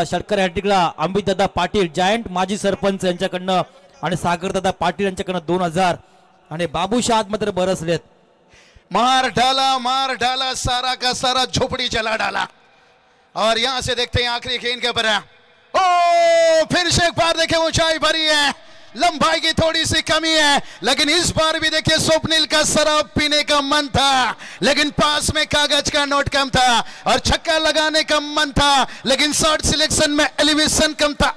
षटकार हॅट्रिकला अमितदादा पाटील जायंट माजी सरपंच यांच्याकडनं आणि सागरदादा पाटील यांच्याकडनं 2000 आणि बाबूशाह मात्र बरसलेत. मार डाला सारा का सारा झोपड़ी चला डाला. और यहां से देखते हैं आखिरी गेंद के ऊपर ओ फिर से एक बार देखें ऊंचाई भरी है, लंबाई की थोड़ी सी कमी है, लेकिन इस बार भी देखिए स्वप्निल का शराब पीने का मन था लेकिन पास में कागज का नोट कम था और छक्का लगाने का मन था लेकिन शॉट सिलेक्शन में एलिवेशन कम था.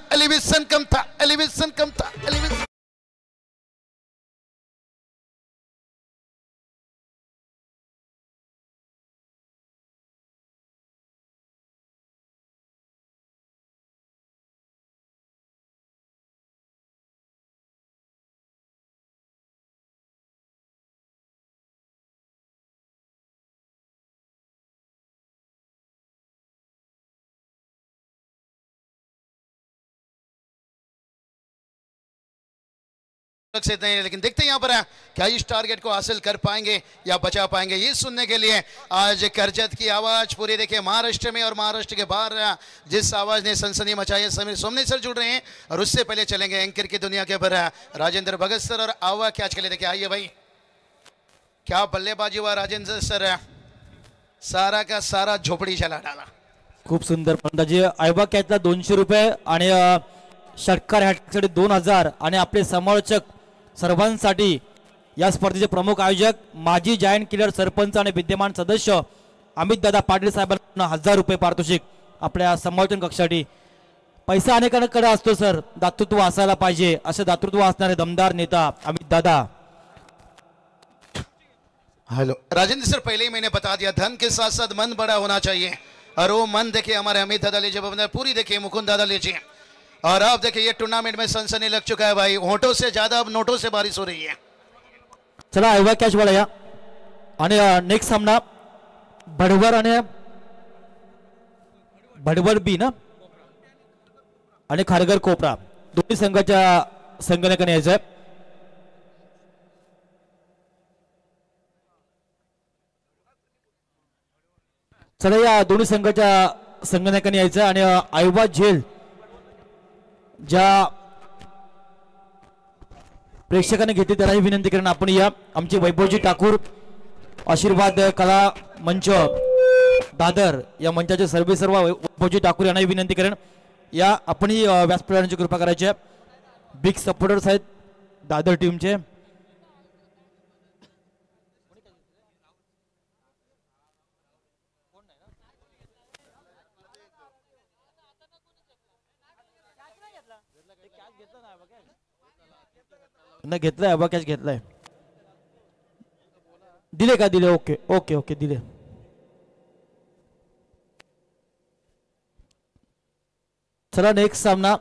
लेकिन देखते हैं यहाँ पर क्या इस टारगेट को हासिल कर पाएंगे या बचा पाएंगे, ये सुनने के लिए आज करजत की आवाज पूरी देखिए महाराष्ट्र में और महाराष्ट्र के बाहर जिस आवाज ने सनसनी मचाई है. समीर सोमनी सर जुड़ रहे हैं और उससे पहले चलेंगे एंकर की दुनिया के ऊपर राजेंद्र भगत सर और आवा कैच के लिए. देखिए आइए भाई, क्या बल्लेबाजी हुआ राजेंद्र सर, सारा का सारा झोपड़ी चला डाला. खूप सुंदर फलंदाजी. आयबा कॅचला 200 रुपये आणि षटकार हॅट्रिकसाठी 2000 आणि आपले समालोचक सर्वांसाठी या स्पर्धेचे प्रमुख आयोजक माजी जायंट किलर सरपंच आणि विद्यमान सदस्य अमितदादा पाटील साहेबांना 1000 रुपये पारितोषिक आपल्या समालोचन कक्षासाठी. पैसा अनेकांकडे असतो सर, दातृत्व असायला पाहिजे, असे दातृत्व असणारे दमदार नेता अमितदादा. हेलो राजेंद्र सर, पहले ही मैंने बता दिया धन के साथ साथ मन बड़ा होना चाहिए और वो मन देखिए हमारे अमित दादा लीजिए, पूरी देखिए मुकुंद दादा लीजिए. और अब देखिए ये टूर्नामेंट में सनसनी लग चुका है भाई, होठों से ज्यादा अब नोटों से बारिश हो रही है. चला आयवा कॅच वळूया आणि नेक्स्ट सामना भडवर आणि भडवर बी ना आणि खारघर कोपरा दोन्ही संघाच्या संगणकाने यायचंय. चला या दोन्ही संघाच्या संगणकाने यायचं आणि आयवा झेल ज्या प्रेक्षकांनी घेतली त्यालाही विनंती करेन आपण या. आमचे वैभवजी ठाकूर आशीर्वाद कला मंच दादर या मंचाचे सर्व वैभवजी ठाकूर यांनाही विनंती करेन या आपणही व्यासपीठाची कृपा करायची आहे. बिग सपोर्टर्स आहेत दादर टीमचे. घेतलाय आबा कॅच घेतलाय, दिले का दिले, ओके ओके ओके दिले. चला नेक्स्ट सामना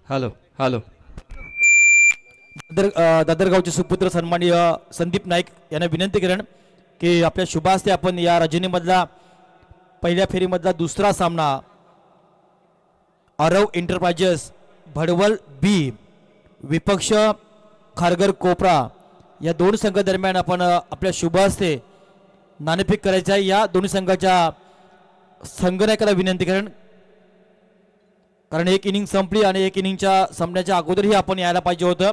हॅलो हॅलो दादरगावचे सुपुत्र सन्माननीय संदीप नाईक यांना विनंती करेन की आपल्या शुभ हस्ते आपण या रजनीमधला पहिल्या फेरीमधला दुसरा सामना आरव एंटरप्राइजेस भडवल बी विपक्ष खारघर कोपरा या दोन संघ दरम्यान आपण आपल्या शुभ हस्ते नाणेफेक करायचं आहे. या दोन्ही संघाच्या संघनायकाला विनंती करेन कारण एक इनिंग संपली आणि एक इनिंगच्या संपण्याच्या अगोदरही आपण यायला पाहिजे होतं.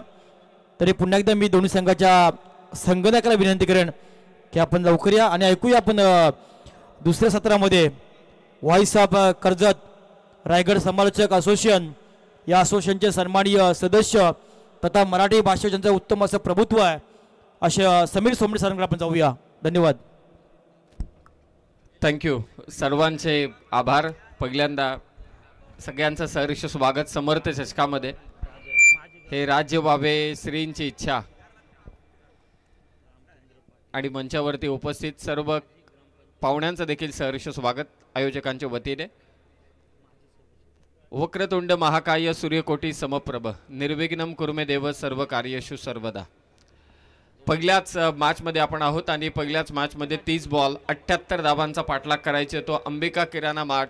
तरी पुन्हा एकदा मी दोन्ही संघाच्या संघनायकाला विनंती करेन की आपण लवकर या आणि ऐकूया आपण दुसऱ्या सत्रामध्ये व्हॉइस ऑफ कर्जत रायगड समालोचक असोसिएशन या असोसिएशनचे सन्माननीय सदस्य तथा मराठी भाषा ज्यांचं उत्तम असं प्रभुत्व आहे असे समीर सोमणी सरांकडे आपण जाऊया. धन्यवाद. थँक्यू. सर्वांचे आभार. पहिल्यांदा सगळ्यांचं सहर्ष स्वागत समर्थ चषकामध्ये. हे राज्य व्हावे श्रींची इच्छा आणि मंचावरती उपस्थित सर्व पाहुण्यांचं देखील सहर्ष स्वागत आयोजकांच्या वतीने. वक्रतुंड महाकाय सूर्यकोटी समप्रभ निर्विघ्नं कुर्मे देव सर्व कार्येषु सर्वदा. पहिल्याच मॅचमध्ये आपण आहोत आणि पहिल्याच मॅचमध्ये 30 बॉल 78 धावांचा पाठलाग करायचे. तो अंबिका किराणा मार्ट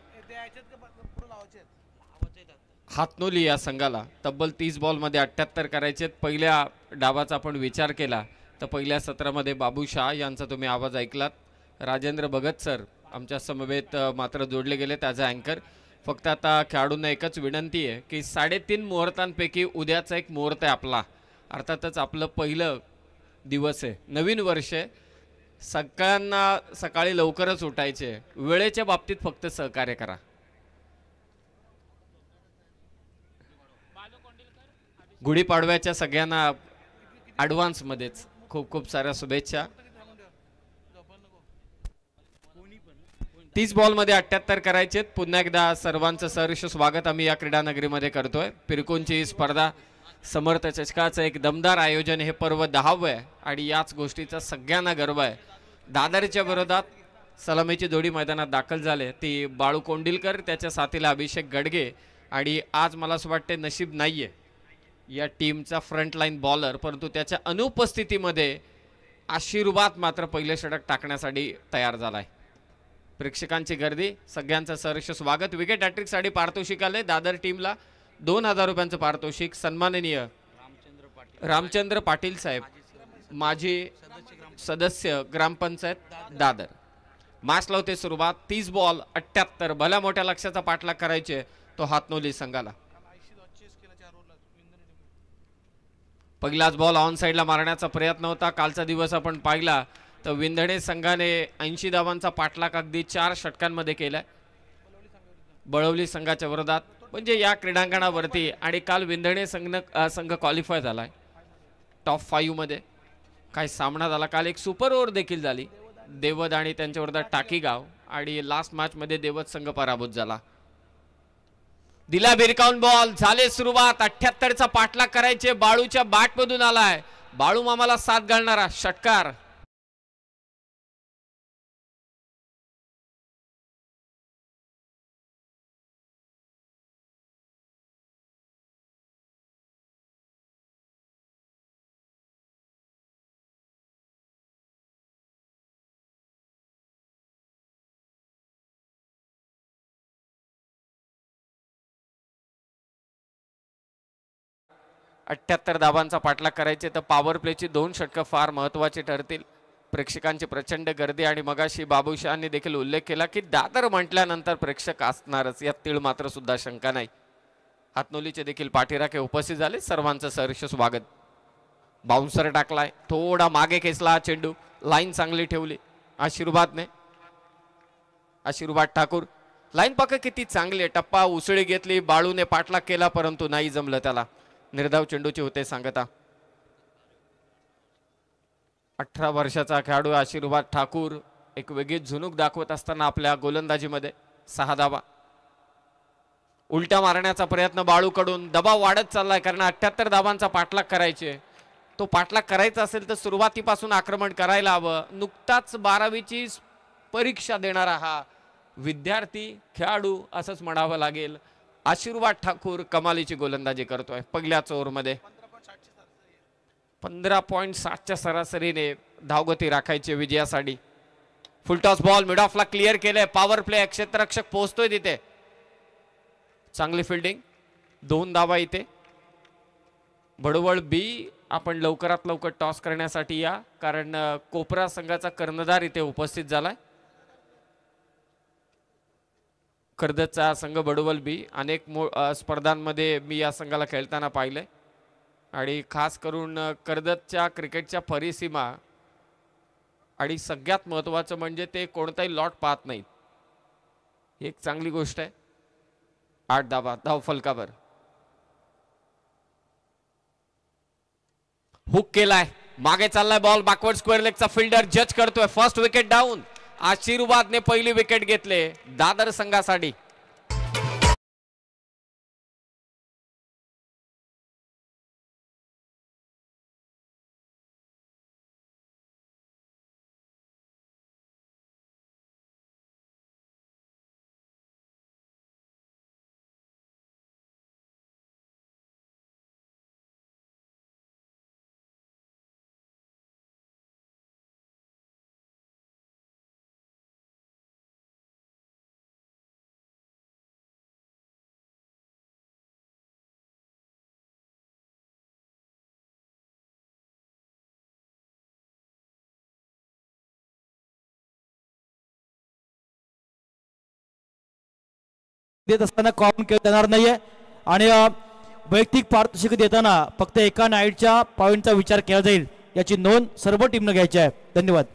हातनोली या संघाला तब्बल 30 बॉलमध्ये 78 करायचे. पहिल्या डावाचा आपण विचार केला तर पहिल्या सत्रामध्ये बाबू शाह यांचा तुम्ही आवाज ऐकलात. राजेंद्र भगत सर आमच्या समवेत मात्र जोडले गेले त्याचा अँकर. फक्त आता खेळाडूंना एकच विनंती आहे की 3.5 मुहूर्तांपैकी उद्याचा एक मुहूर्त आहे आपला. अर्थातच आपलं पहिलं दिवस आहे, नवीन वर्ष आहे. सगळ्यांना सकाळी लवकरच उठायचे. वेळेच्या बाबतीत फक्त सहकार्य करा. गुढीपाडव्याच्या सगळ्यांना ॲडव्हान्समध्येच खूप खूप साऱ्या शुभेच्छा. 30 बॉलमध्ये 78 करायचेत. पुन्हा एकदा सर्वांचं सहर्ष स्वागत आम्ही या क्रीडा नगरीमध्ये करतोय. पिरकोनची स्पर्धा, समर्थ चषकाचं एक दमदार आयोजन. हे पर्व 10वं आहे आणि याच गोष्टीचा सगळ्यांना गर्व आहे. दादरच्या विरोधात सलामीची जोडी मैदानात दाखल झाले, ती बाळू कोंडिलकर त्याच्या साथीला अभिषेक गडगे. आणि आज मला असं वाटते नशीब नाहीये या टीमचा फ्रंटलाईन बॉलर, परंतु त्याच्या अनुपस्थितीमध्ये आशीर्वाद मात्र पहिले षटक टाकण्यासाठी तयार झालाय. प्रेक्षकांची गर्दी, सगळ्यांचं सहर्ष स्वागत. विकेट हॅट्रिकसाठी पारितोषिक आले दादर टीमला 2000 रुपयांचं पारितोषिक. सन्माननीय रामचंद्र पाटील साहेब, माजी सदस्य ग्रामपंचायत दादर. मॅच लावते सुरुवात. 30 बॉल 78. भल्या मोठ्या लक्ष्याचा पाठलाग करायचे तो हातनोली संघाला. पहिलाच बॉल ऑन साईडला मारण्याचा प्रयत्न होता. कालचा दिवस आपण पाहिला तर विंधणे संघाने 80 धावांचा पाठलाग अगदी 4 षटकांमध्ये केलाय बळवली संघाच्या विरोधात, म्हणजे या क्रीडांगणावरती. आणि काल विंधणे संघ क्वालिफाय झालाय टॉप 5 मध्ये. काय सामना झाला काल. एक सुपर ओव्हर देखील झाली. देवद आणि त्यांच्या विरोधात टाकीगाव, आणि लास्ट मॅच मध्ये देवद संघ पराभूत झाला. दिला भिरकावून बॉल, झाले सुरुवात. 78चा पाठलाग करायचे. बाळूच्या बॅट मधून आलाय. बाळू मामाला साथ घालणारा षटकार. अठ्ठ्याहत्तर धावांचा पाठलाग करायचे तर पॉवर प्लेची 2 षटकं फार महत्त्वाची ठरतील. प्रेक्षकांची प्रचंड गर्दी. आणि मगाशी बाबूशाहांनी देखील उल्लेख केला की दादर म्हटल्यानंतर प्रेक्षक असणारच, यात तीळ मात्र सुद्धा शंका नाही. हातनोलीचे देखील पाठीराखे उपस्थित झाले. सर्वांचं सहर्ष स्वागत. बाउन्सर टाकलाय, थोडा मागे खेचला चेंडू, लाईन चांगली ठेवली आशीर्वादने. आशीर्वाद ठाकूर लाईन पक्क किती चांगली आहे. टप्पा उसळी घेतली, बाळूने पाठलाग केला परंतु नाही जमलं त्याला. निर्धाव चेंडूची होते सांगता. 18 वर्षाचा खेळाडू आशीर्वाद ठाकूर एक वेगळीच झुणूक दाखवत असताना आपल्या गोलंदाजीमध्ये 6 धावा. उलट्या मारण्याचा प्रयत्न बाळूकडून. दबाव वाढत चाललाय कारण 78 धावांचा पाठलाग करायचे. तो पाठलाग करायचा असेल तर सुरुवातीपासून आक्रमण करायला हवं. नुकताच 12वीची परीक्षा देणारा हा विद्यार्थी खेळाडू असंच म्हणावं लागेल. आशीर्वाद ठाकूर कमालीची गोलंदाजी करतोय. पहिल्याच ओव्हरमध्ये 15.7च्या सरासरीने धावगती राखायची विजयासाठी. फुलटॉस बॉल मिड ऑफला क्लिअर केलंय. पॉवर प्ले, क्षेत्ररक्षक पोहोचतोय तिथे. चांगली फिल्डिंग, 2 धावा इथे. बडवळ बी आपण लवकरात लवकर टॉस करण्यासाठी या, कारण कोपरा संघाचा कर्णधार इथे उपस्थित झालाय. कर्जतचा संघ बडवल बी अनेक स्पर्धांमध्ये मी या संघाला खेळताना पाहिलंय. आणि खास करून कर्जतच्या क्रिकेटच्या परिसीमा आणि सगळ्यात महत्त्वाचं म्हणजे ते कोणताही लॉट पाहत नाहीत. ही एक चांगली गोष्ट आहे. 8 धावा धाव फलकावर. हुक केलाय, मागे चाललाय बॉल. बॅकवर्ड स्क्वेअर लेगचा फिल्डर जज करतोय. First wicket down. आशीर्वादने पहिली विकेट घेतले दादर संघासाठी. देत असताना कॉमन केलं जाणार नाहीये आणि वैयक्तिक पारितोषिक देताना फक्त एका नाईटच्या पॉईंटचा विचार केला जाईल याची नोंद सर्व टीमनं घ्यायची आहे. धन्यवाद.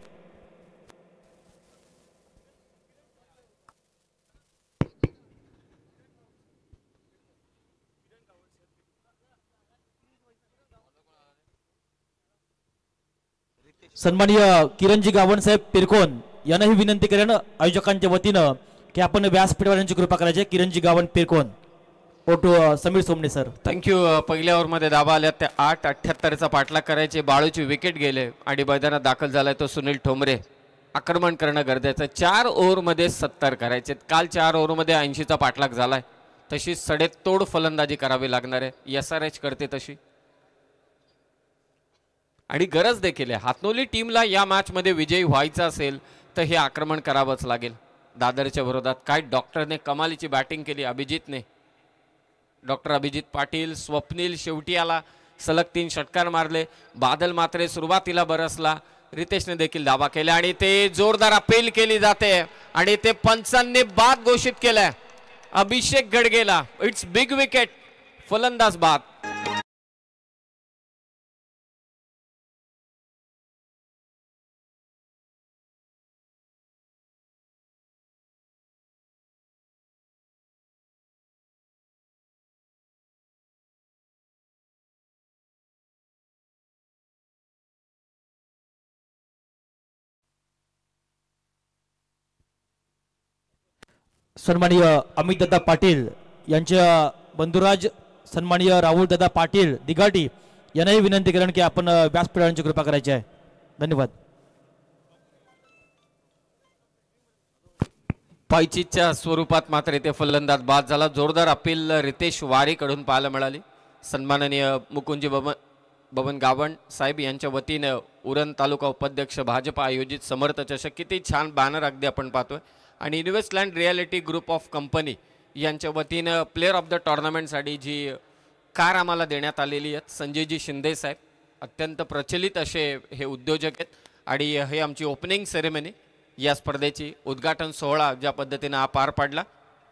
सन्माननीय किरणजी गावण साहेब पिरकोन यांनाही विनंती करेन आयोजकांच्या वतीनं की आपण व्यासपीठावरची कृपा करायची. किरणजी गावण पिरकोन. ओटू समीर सोमने सर. थँक्यू. पहिल्या ओव्हरमध्ये धावा आल्या त्या 8-78चा पाठलाग करायचे. बाळूची विकेट गेले आणि मैदानात दाखल झालाय तो सुनील ठोंबरे. आक्रमण करणं गरजेचं. 4 ओव्हरमध्ये 70 करायचे. काल 4 ओव्हरमध्ये 80चा पाठलाग झालाय. तशी सडेतोड फलंदाजी करावी लागणार आहे. SRH करते तशी आणि गरज देखील आहे. हातनोली टीमला या मॅचमध्ये विजयी व्हायचं असेल तर हे आक्रमण करावंच लागेल. दादरच्या विरोधात काय डॉक्टरने कमालीची बॅटिंग केली. अभिजितने, डॉक्टर अभिजित पाटील, स्वप्नील शेवटी आला, सलग 3 षटकार मारले. बादल मात्र सुरुवातीला बरसला. रितेशने देखील धावा केल्या आणि ते जोरदार अपील केली जाते आणि ते पंचांनी बाद घोषित केलंय. अभिषेक गडगेला. It's big wicket. फलंदाज बाद. सन्माननीय अमित दादा पाटील यांच्या बंधुराज सन्माननीय राहुल दादा पाटील दिघाटी यांनाही विनंती करेन की आपण व्यासपीठावरची कृपा करायची आहे. धन्यवाद. पायचीच्या स्वरूपात मात्र इथे फलंदाज बाद झाला. जोरदार अपील रितेश वारीकडून पाहायला मिळाली. सन्माननीय मुकुंदजी बबन गावण साहेब यांच्या वतीने उरण तालुका उपाध्यक्ष भाजप आयोजित समर्थ चषक. किती छान बॅनर अगदी आपण पाहतोय. आणि Investland reality group of company यांच्या वतीनं प्लेअर ऑफ द टुर्नामेंटसाठी जी कार आम्हाला देण्यात आलेली आहेत. संजयजी शिंदे साहेब अत्यंत प्रचलित असे हे उद्योजक आहेत आणि हे आमची ओपनिंग सेरेमनी या स्पर्धेची उद्घाटन सोहळा ज्या पद्धतीनं हा पार पाडला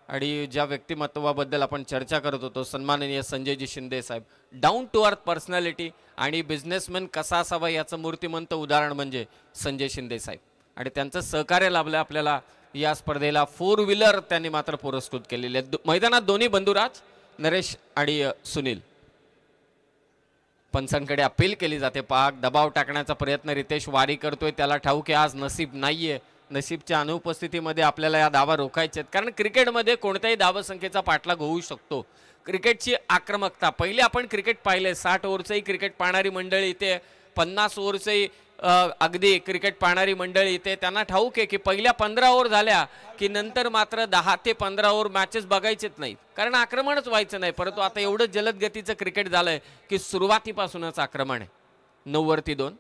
आणि ज्या व्यक्तिमत्वाबद्दल आपण चर्चा करत होतो सन्माननीय संजयजी शिंदे साहेब. डाऊन टू अर्थ पर्सनॅलिटी आणि बिझनेसमॅन कसा असावा याचं मूर्तिमंत उदाहरण म्हणजे संजय शिंदे साहेब आणि त्यांचं सहकार्य लाभलं आपल्याला. या स्पर्धेला 4 व्हीलर त्यांनी मात्र पुरस्कृत केलेले आहेत. मैदानात दोन्ही बंधुराज नरेश आणि सुनील. पंचांकडे अपील केली जाते. पाक दबाव टाकण्याचा प्रयत्न रितेश वारी करतोय. त्याला ठाऊक आहे आज नसीब नाहीये. नसीबच्या अनुपस्थितीमध्ये आपल्याला या धावा रोखायचे आहेत कारण क्रिकेटमध्ये कोणत्याही धावसंख्येचा पाठलाग होऊ शकतो. क्रिकेटची आक्रमकता. पहिले आपण क्रिकेट पाहिले. 60 ओव्हरचंही क्रिकेट पाहणारी मंडळी इथे, 50 ओव्हरचंही अगदी क्रिकेट पाहणारी मंडळी इथे. त्यांना ठाऊक आहे की पहिल्या 15 ओव्हर झाल्या की नंतर मात्र 10 ते 15 ओव्हर मॅचेस बघायचेच नाहीत कारण आक्रमणच व्हायचं नाही. परंतु आता एवढं जलद गतीचं क्रिकेट झालंय की सुरुवातीपासूनच आक्रमण आहे. 9 वरती 2.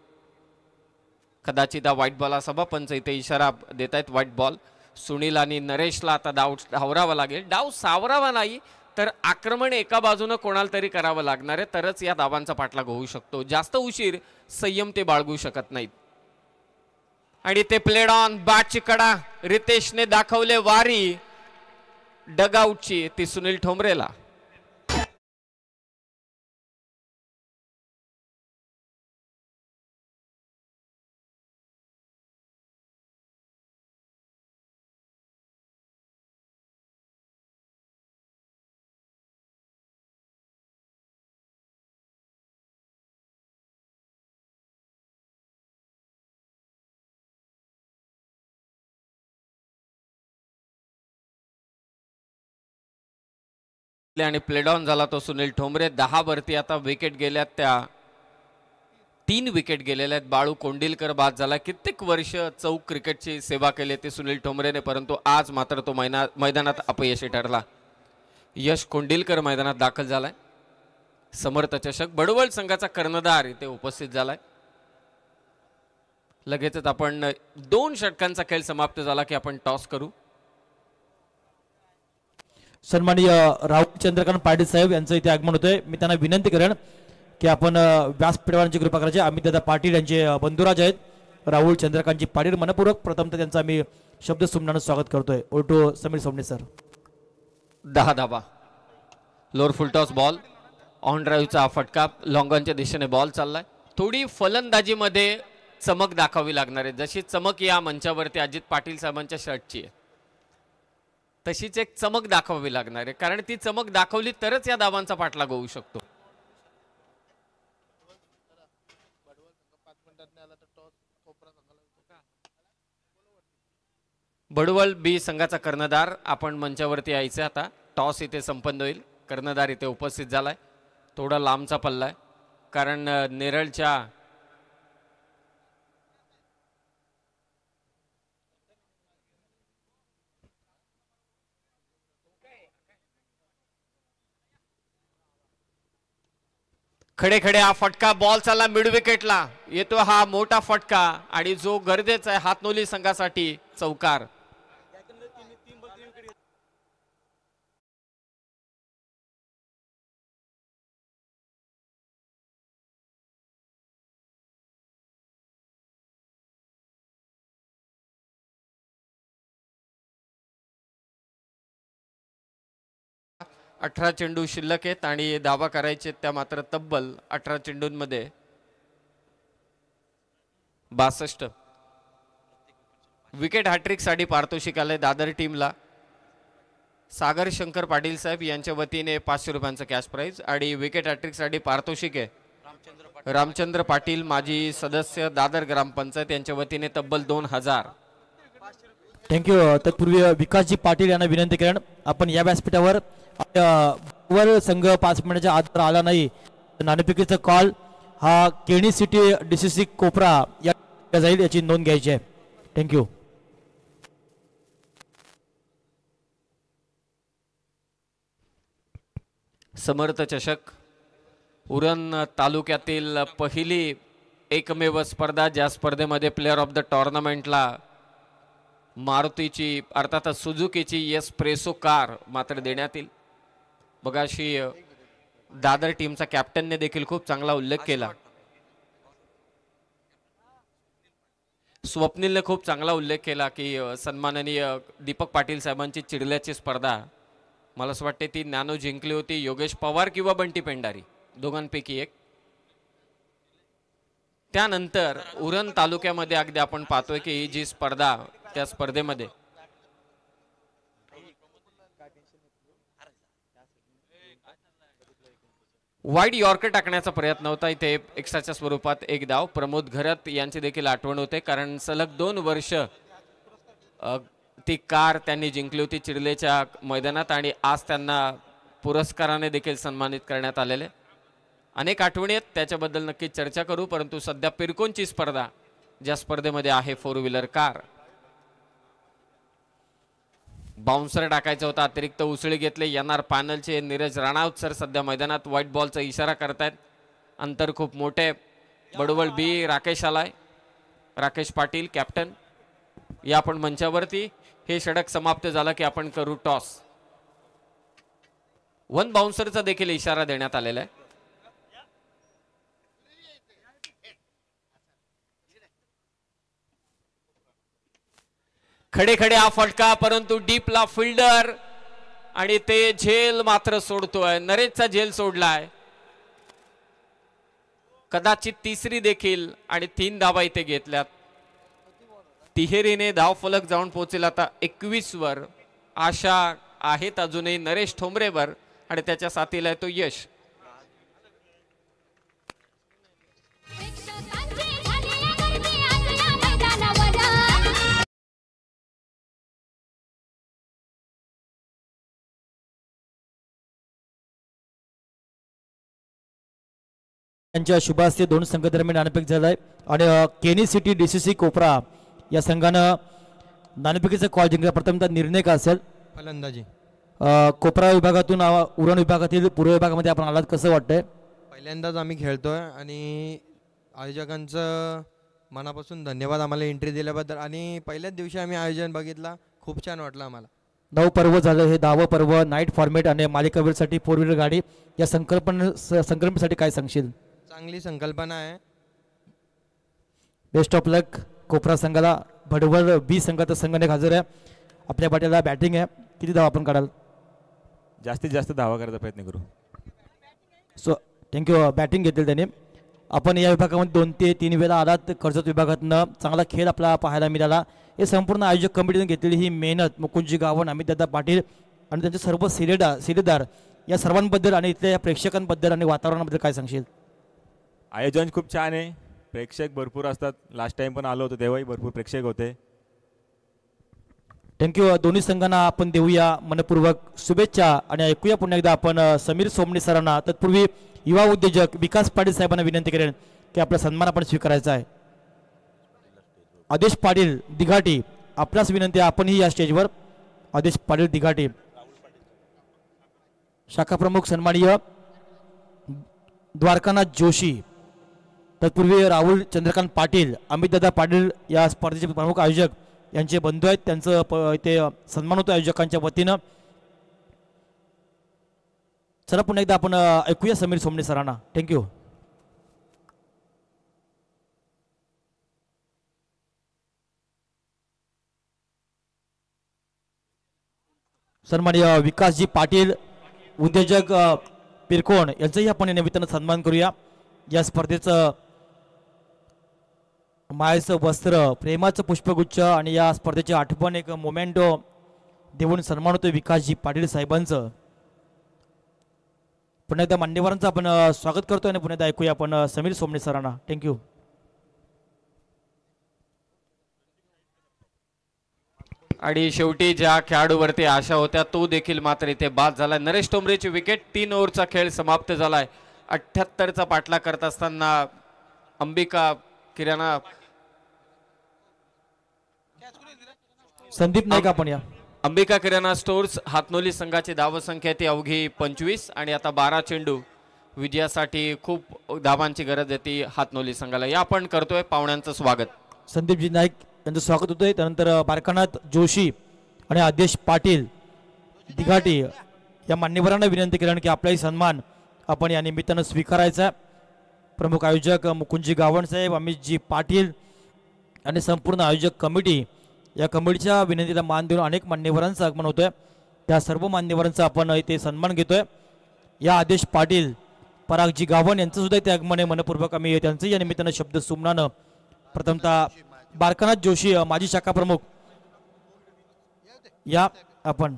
कदाचित हा व्हाईट बॉल असावा. पंच इथे इशारा देत आहेत व्हाईट बॉल. सुनील आणि नरेशला आता डाव सावरावा लागेल. डाव सावरावा नाही तर आक्रमण एका बाजूने कोणाला तरी करावं लागणार आहे तरच या धावांचा पाठलाग होऊ शकतो. जास्त उशीर संयम ते बाळगू शकत नाहीत. आणि ते प्लेड ऑन. बॅटची कडा रितेशने दाखवले. वारी डगआउटची ती सुनील ठोंबरेला. आणि प्लेड ऑन झाला तो सुनील ठोंबरे. 10 वरती आता विकेट गेल्यात त्या 3 विकेट गेलेल्या आहेत. बाळू कोंडिलकर बाद झाला. कित्येक वर्ष चौक क्रिकेटची सेवा केली ते सुनील ठोंबरेने परंतु आज मात्र तो मैदानात अपयशी ठरला. यश कोंडिलकर मैदानात दाखल झालाय. समर्थ चषक बडवळ संघाचा कर्णधार इथे उपस्थित झालाय. लगेचच आपण 2 षटकांचा खेळ समाप्त झाला की आपण टॉस करू. सन्माननीय राहुल चंद्रकांत पाटील साहेब यांचं इथे आगमन होतंय. मी त्यांना विनंती करेन की आपण व्यासपीठावरची कृपा करायची. अमितदादा पाटील यांचे बंधुराज आहेत. राहुल चंद्रकांतजी पाटील मनपूर्वक प्रथमतः त्यांचं आम्ही शब्द सुमनानं स्वागत करतोय. ओटो समीर सोमने सर. 10 धाबा. लोअर फुलटॉस बॉल ऑन ड्राईव्हचा फटका लॉंगॉनच्या दिशेने बॉल चाललाय. थोडी फलंदाजीमध्ये चमक दाखवावी लागणार आहे. जशी चमक या मंचावरती अजित पाटील साहेबांच्या शर्टची आहे तशीच एक चमक दाखवावी लागणार आहे, कारण ती चमक दाखवली तरच या धावांचा पाठलाग होऊ शकतो. बडवल बी संघाचा कर्णधार आपण मंचावरती यायचे. आता टॉस इथे संपन्न होईल. कर्णधार इथे उपस्थित झालाय. थोडा लांबचा पल्ला आहे कारण नेरळच्या खडे खडे हा फटका बॉल चालला मिड विकेटला येतो. हा मोठा फटका आणि जो गरजेचा आहे हातनोली संघासाठी चौकार. अठरा चेंडू शिल्लक आहेत आणि धावा करायचे त्या मात्र तब्बल 18 चेंडूंमध्ये 62. विकेट हॅट्रिक साठी पारितोषिक आलंय दादर टीमला. सागर शंकर पाटील साहेब यांच्या वतीने 500 रुपयांचं कॅश प्राइज आणि विकेट हॅट्रिक साठी पारितोषिक आहे रामचंद्र पाटील माजी सदस्य दादर ग्रामपंचायत यांच्या वतीने तब्बल 2000. थँक्यू. तत्पूर्वी विकासजी पाटील यांना विनंती करेन आपण या व्यासपीठावर वर संघ 5 मिनिटाच्या आत आला नाही नाणेफेकीचा कॉल हा केणी सिटी DCC कोपरा या जाईल याची नोंद घ्यायची आहे. थँक्यू. समर्थ चषक उरण तालुक्यातील पहिली एकमेव स्पर्धा ज्या स्पर्धेमध्ये प्लेअर ऑफ द टुर्नामेंटला मारुतीची अर्थातच सुझुकीची एस्प्रेसो कार मात्र देण्यात येईल. बघा अशी दादर टीमचा कॅप्टनने देखील खूप चांगला उल्लेख केला. स्वप्नीलने खूप चांगला उल्लेख केला की सन्माननीय दीपक पाटील साहेबांची चिडल्याची स्पर्धा मला असं वाटते ती नॅनो जिंकली होती योगेश पवार किंवा बंटी पेंडारी दोघांपैकी एक. त्यानंतर उरण तालुक्यामध्ये अगदी आपण पाहतोय की ही जी स्पर्धा त्या स्पर्धेमध्ये वाईड यॉर्कर टाकण्याचा प्रयत्न होता. इथे एक्स्ट्राच्या स्वरूपात एक धाव. प्रमोद घरत यांची देखील आठवण होते कारण सलग 2 वर्ष ती कार त्यांनी जिंकली होती चिडलेच्या मैदानात आणि आज त्यांना पुरस्काराने देखील सन्मानित करण्यात आलेले. अनेक आठवणी आहेत त्याच्याबद्दल नक्कीच चर्चा करू, परंतु सध्या पिरकोनची स्पर्धा ज्या स्पर्धेमध्ये आहे 4 व्हीलर कार. बाउन्सर टाकायचा होता अतिरिक्त उसळी घेतले. येणार पॅनलचे नीरज राणावत सर सध्या मैदानात व्हाईट बॉलचा इशारा करतायत. अंतर खूप मोठे. बडवळ बी राकेश आलाय. राकेश पाटील कॅप्टन. या आपण मंचावरती हे षटक समाप्त झालं की आपण करू टॉस. 1 बाउन्सरचा देखील इशारा देण्यात आलेला आहे. खडे खडे हा फटका परंतु डीपला फिल्डर आणि ते झेल मात्र सोडतोय. नरेशचा झेल सोडलाय कदाचित तिसरी देखील आणि 3 धावा इथे घेतल्यात. तिहेरीने धाव फलक जाऊन पोहोचेल आता 21 वर. आशा आहेत अजूनही नरेश ठोंबरेवर आणि त्याच्या साथीला आहे तो यश. त्यांच्या शुभास्ते 2 संघ दरम्यान नाणेफेक झालाय आणि केनी सिटी DCC कोपरा या संघानं नाणेफेकीचा कॉल जिंकला. प्रथमतः निर्णय का असेल? फलंदाजी. कोपरा विभागातून उरण विभागातील पूर्व विभागामध्ये आपण आलात, कसं वाटतंय? पहिल्यांदाच आम्ही खेळतोय आणि आयोजकांचं मनापासून धन्यवाद आम्हाला एंट्री दिल्याबद्दल. आणि पहिल्याच दिवशी आम्ही आयोजन बघितला, खूप छान वाटलं आम्हाला. 9 पर्व झालं. हे 10वं पर्व नाईट फॉर्मेट आणि मालिकावीरसाठी 4 व्हीलर गाडी या संकल्पनेसाठी काय सांगशील? चांगली संकल्पना आहे. बेस्ट ऑफ लक कोपरा संघाला. भडवळ बी संघाचा संघाने हजर आहे. आपल्या पाट्याला बॅटिंग आहे. किती धाव आपण काढाल? जास्तीत जास्त धावा करायचा प्रयत्न करू. So thank you. बॅटिंग घेतली त्याने. आपण या विभागामध्ये 2 ते 3 वेळा आलात. कर्जत विभागातनं चांगला खेळ आपला पाहायला मिळाला. हे संपूर्ण आयोजक कमिटीने घेतलेली ही मेहनत, मुकुंदजी गावण, अमितदादा पाटील आणि त्यांचे सर्व शिलेदार या सर्वांबद्दल आणि इथल्या या प्रेक्षकांबद्दल आणि वातावरणाबद्दल काय सांगशील? आयोजन खूप छान आहे. प्रेक्षक भरपूर असतात. लास्ट टाइम पण आलो होतो तेव्हाही भरपूर प्रेक्षक होते. थँक्यू. दोन्ही संघांना आपण देऊया मनपूर्वक शुभेच्छा आणि ऐकूया पुन्हा एकदा आपण समीर सोमणे सरांना. तत्पूर्वी युवा उद्योजक विकास पाटील साहेबांना विनंती करेन की आपला सन्मान आपण स्वीकारायचा आहे. आदेश पाटील दिघाटी, आपल्यास विनंती आहे आपणही या स्टेजवर. आदेश पाटील दिघाटी, शाखा प्रमुख सन्माननीय द्वारकानाथ जोशी. तत्पूर्वी राहुल चंद्रकांत पाटील, अमितदादा पाटील या स्पर्धेचे प्रमुख आयोजक यांचे बंधू आहेत. त्यांचं इथे सन्मान होतो आयोजकांच्या वतीनं. चला पुन्हा एकदा आपण ऐकूया समीर सोमणे सरांना. थँक्यू. सन्माननीय विकासजी पाटील उद्योजक पिरकोण यांचंही आपण या निमित्तानं सन्मान करूया. या स्पर्धेचं मायेचं वस्त्र, प्रेमाचं पुष्पगुच्छ आणि या स्पर्धेची आठवण एक मोमेंटो देऊन सन्मान होतो विकासजी पाटील साहेबांचं. पुन्हा एकदा मान्यवरांचं आपण स्वागत करतोय आणि पुन्हा एकदा ऐकूया आपण समीर सोमणे सरांना. थँक्यू. आणि शेवटी ज्या खेळाडूवरती आशा होत्या तो देखील मात्र इथे बाद झाला. नरेश टोमरेची विकेट. 3 ओव्हरचा खेळ समाप्त झालाय. 78चा पाठलाग करत असताना अंबिका किराणा संदीप नाईक आपण या. अंबिका किराणा स्टोर्स हातनोली संघाची धावसंख्या ती अवघी 25 आणि आता 12 चेंडू विजयासाठी खूप धावांची गरज आहे ती हातनोली संघाला. या आपण करतोय पाहुण्यांचं स्वागत. संदीपजी नाईक यांचं स्वागत होतंय. त्यानंतर बारकानाथ जोशी आणि आदेश पाटील दिघाटी या मान्यवरांना विनंती केली की आपलाही सन्मान आपण या निमित्तानं स्वीकारायचा. प्रमुख आयोजक मुकुंदजी गावण साहेब, अमितजी पाटील आणि संपूर्ण आयोजक कमिटी, या कमिटीच्या विनंतीला मान देऊन अनेक मान्यवरांचं आगमन होतोय. त्या सर्व मान्यवरांचा आपण इथे सन्मान घेतोय. या आदेश पाटील, परागजी गावण यांचं सुद्धा इथे आगमन आहे. मनपूर्वक आम्ही त्यांचं या निमित्तानं शब्द सुमनानं प्रथमतः बारकानाथ जोशी माजी शाखा प्रमुख या आपण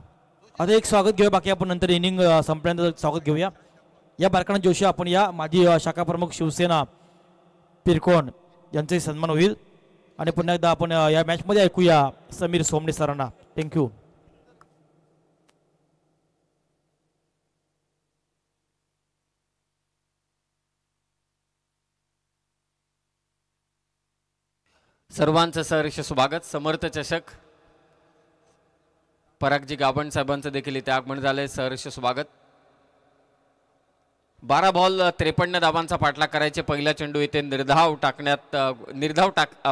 आता एक स्वागत घेऊया. बाकी आपण नंतर इनिंग संपल्यानंतर स्वागत घेऊया. या बारकानाथ जोशी आपण या माजी शाखा प्रमुख शिवसेना पिरकोण यांचाही सन्मान होईल. आणि पुन्हा एकदा आपण या मॅचमध्ये ऐकूया समीर सोमणे सरांना. थँक्यू. सर्वांचं सहर्ष स्वागत. समर्थ चषक परागजी गावण साहेबांचं देखील इथे आगमन झालंय. सहर्ष स्वागत. 12 बॉल 53 धावांचा पाठलाग करायचे. पहिला चेंडू इथे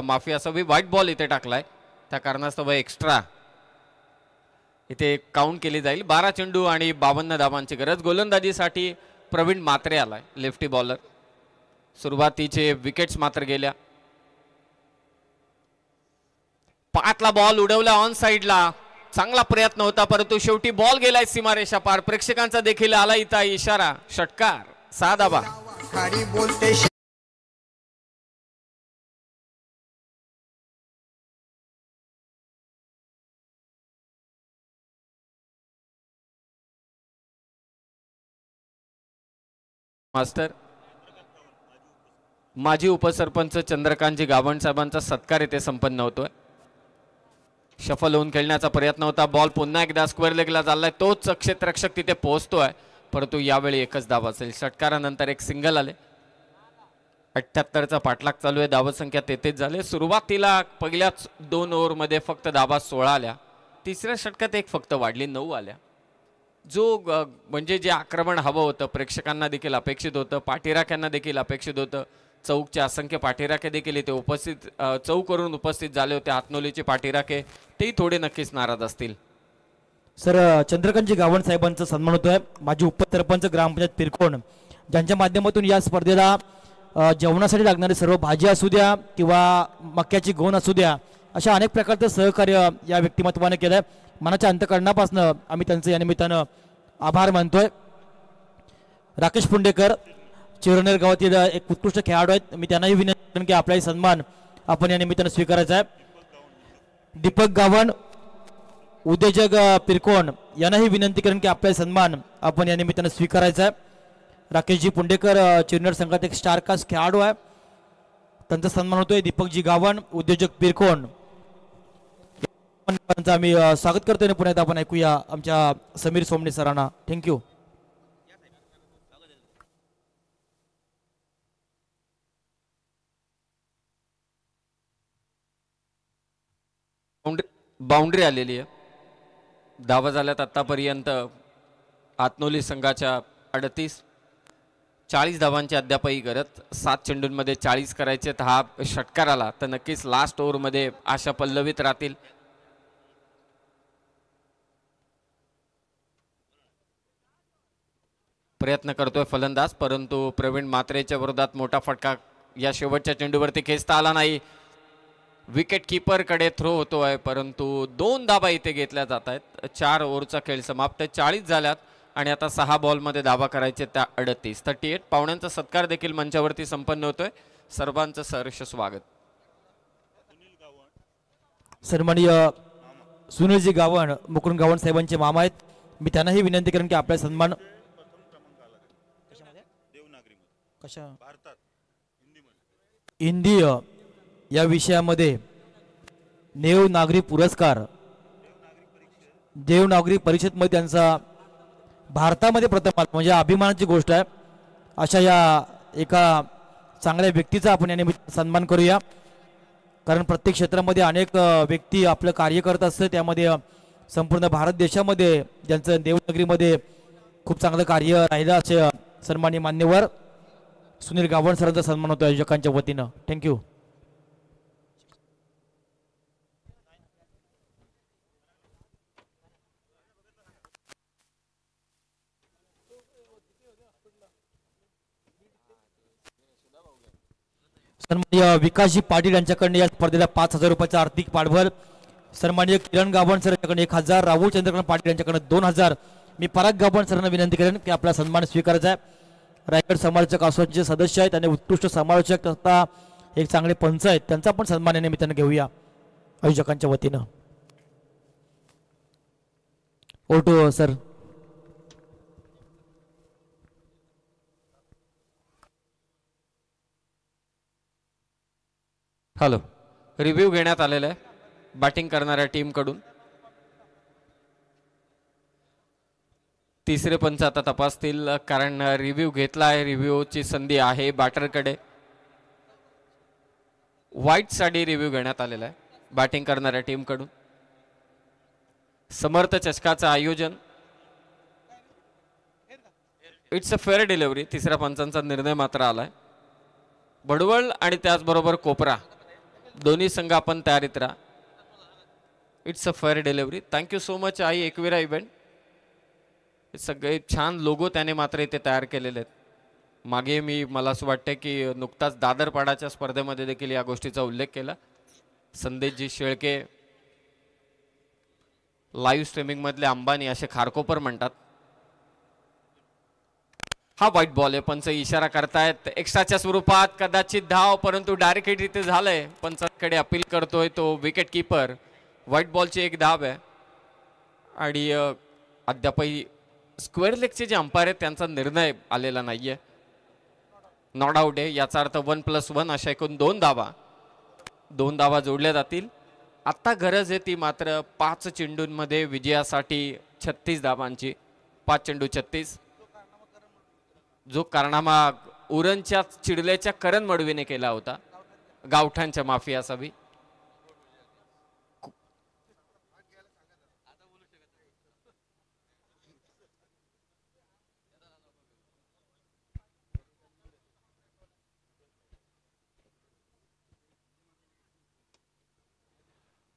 माफी असावी व्हाईट बॉल इथे टाकलाय. त्या कारणास्तव एक्स्ट्रा इथे काउंट केली जाईल. 12 चेंडू आणि 52 धावांची गरज. गोलंदाजीसाठी प्रवीण मात्रे आलाय, लेफ्टी बॉलर. सुरुवातीचे विकेट्स मात्र गेल्या. 5ला बॉल उडवला ऑन साइडला. चांगला प्रयत्न होता परंतु शेवटी बॉल गेलाय सीमारेषा पार. प्रेक्षकांचा देखील आला इथं इशारा. षटकार. 6 धावा. मास्टर माजी उपसरपंच चंद्रकांतजी गावण साहेबांचा सत्कार इथे संपन्न होतोय. शफल होऊन खेळण्याचा प्रयत्न होता. बॉल पुन्हा एकदा स्क्वेअर लेगला चाललाय. तोच क्षेत्ररक्षक तिथे पोहोचतोय परंतु यावेळी एकच धाव असेल. षटकारानंतर एक सिंगल आले. 78चा पाठलाग चालू आहे. धावसंख्या तेथेच झाले. सुरुवातीला पहिल्याच 2 ओव्हरमध्ये फक्त धावा 16 आल्या. तिसऱ्या षटकात एक फक्त वाढली, 9 आल्या. जो म्हणजे जे आक्रमण हवं होतं, प्रेक्षकांना देखील अपेक्षित होतं, पाठीराख्यांना देखील अपेक्षित होतं. चौकचे असंख्य पाठीराखे देखील इथे उपस्थित चौक करून उपस्थित झाले होते. हातनोलीचे पाठीराखे तेही थोडे नक्कीच नाराज असतील. सर चंद्रकांतजी गावण साहेबांचा सन्मान होतोय. माजी उपसरपंच ग्रामपंचायत पिरकोण, ज्यांच्या माध्यमातून या स्पर्धेला जेवणासाठी लागणारे सर्व भाजी असू द्या किंवा मक्याची गोण असू द्या, अशा अनेक प्रकारचं सहकार्य या व्यक्तिमत्वाने केलं. मनाच्या अंतकरणापासून आम्ही त्यांचं या निमित्तानं आभार मानतोय. राकेश पुंडेकर चिरनेर गावातील एक उत्कृष्ट खेळाडू आहेत. मी त्यांनाही विनंती करेन की आपलाही सन्मान आपण या निमित्तानं स्वीकारायचा आहे. दीपक गावण उद्योजक पिरकोण यांनाही विनंती करेन की आपलाही सन्मान आपण या निमित्तानं स्वीकारायचा आहे. राकेशजी पुंडेकर चिरनेर संघात एक स्टारकास्ट खेळाडू आहे, त्यांचा सन्मान होतोय. दीपकजी गावण उद्योजक पिरकोण आम्ही स्वागत करतोय. पुन्हा एकदा आपण ऐकूया आमच्या समीर सोमणे सरांना. थँक्यू. बाउंड्री आलेली आहे. धावा झाल्यात आतापर्यंत आतनोली संघाच्या 40 धावांची अद्यापही करत 7 चेंडूंमध्ये 40 करायचे. हा षटकार आला तर नक्कीच लास्ट ओव्हरमध्ये आशा पल्लवित राहतील. प्रयत्न करतोय फलंदाज, परंतु प्रवीण मात्रेच्या विरोधात मोठा फटका या शेवटच्या चेंडूवरती खेचता आला नाही. विकेट कीपर कडे थ्रो होतोय, परंतु 2 धाबा इथे घेतल्या जात आहेत. 4 ओव्हरचा खेळ समाप्त, 40 झाल्यात आणि आता 6 बॉलमध्ये धाबा करायचे त्या 38. पाहुण्यांचा सत्कार देखील मंचावरती संपन्न होतोय. सर्वांचं सहर्ष स्वागत. सन्माननीय सुनीलजी गावण मुकुंद गावण साहेबांचे मामा आहेत. मी त्यांनाही विनंती करेन की आपला सन्मान हिंदी या विषयामध्ये देवनागरी पुरस्कार देवनागरी परिषदमध्ये त्यांचा भारतामध्ये प्रथम आला म्हणजे अभिमानाची गोष्ट आहे. अशा या एका चांगल्या व्यक्तीचा आपण या निमित्त सन्मान करूया, कारण प्रत्येक क्षेत्रामध्ये अनेक व्यक्ती आपलं कार्य करत असते. त्यामध्ये संपूर्ण भारत देशामध्ये ज्यांचं देवनागरीमध्ये खूप चांगलं कार्य राहिलं असे सन्माननीय मान्यवर सुनील गावण सरांचा सन्मान होतो आयोजकांच्या वतीनं. थँक्यू. सन्माननीय विकासजी पाटील यांच्याकडनं या स्पर्धेला 5,000 रुपयाचा आर्थिक पाठबळ. सन्माननीय किरण गावण सर यांच्याकडे 1,000. राहुल चंद्रकांत पाटील यांच्याकडनं 2,000. मी पराग गावण सरांना विनंती करेन की आपला सन्मान स्वीकारायचा आहे. रायगड समालोचक असोसिएशनचे सदस्य आहेत आणि उत्कृष्ट समालोचक तथा एक चांगले पंच आहेत, त्यांचा पण सन्मान या निमित्तानं घेऊया आयोजकांच्या वतीनं. Auto sir. हॅलो, रिव्ह्यू घेण्यात आलेला आहे बॅटिंग करणाऱ्या टीमकडून. तिसरे पंच आता तपासतील, कारण रिव्ह्यू घेतला आहे. रिव्ह्यूची संधी आहे बॅटरकडे. व्हाईट साठी रिव्ह्यू घेण्यात आलेला आहे बॅटिंग करणाऱ्या टीमकडून. समर्थ चषकाचं आयोजन. It's a fair delivery. तिसऱ्या पंचांचा निर्णय मात्र आलाय. भडवळ आणि त्याचबरोबर कोपरा दोन्ही संघ आपण तयारीत राहा. It's a fair delivery. Thank you so much I Ekvira event. सगळे छान लोगो त्याने मात्र इथे तयार केलेले आहेत. मागे मला असं वाटतं की नुकताच दादरपाडाच्या स्पर्धेमध्ये देखील या गोष्टीचा उल्लेख केला. संदेशजी शेळके लाईव्ह स्ट्रीमिंग मधले अंबानी असे खारकोपर म्हणतात. हा व्हाईट बॉल आहे. पंच इशारा करतायत एक्स्ट्राच्या स्वरूपात कदाचित धाव, परंतु डायरेक्ट हिट इथे झालंय. पंचांकडे अपील करतोय तो विकेट कीपर. व्हाईट बॉलची एक धाव आहे आणि अद्यापही स्क्वेअर लेगचे जे अंपायर आहेत त्यांचा निर्णय आलेला नाहीये. नॉट आउट आहे, याचा अर्थ 1+1 अशा एकूण 2 धावा जोडल्या जातील. आता गरज आहे ती मात्र 5 चेंडूंमध्ये विजयासाठी 36 धावांची. 5 चेंडू 36. जो कारनामा उरणच्या चिडलेच्या करण मडवीने केला होता, गावठांच्या माफी असावी.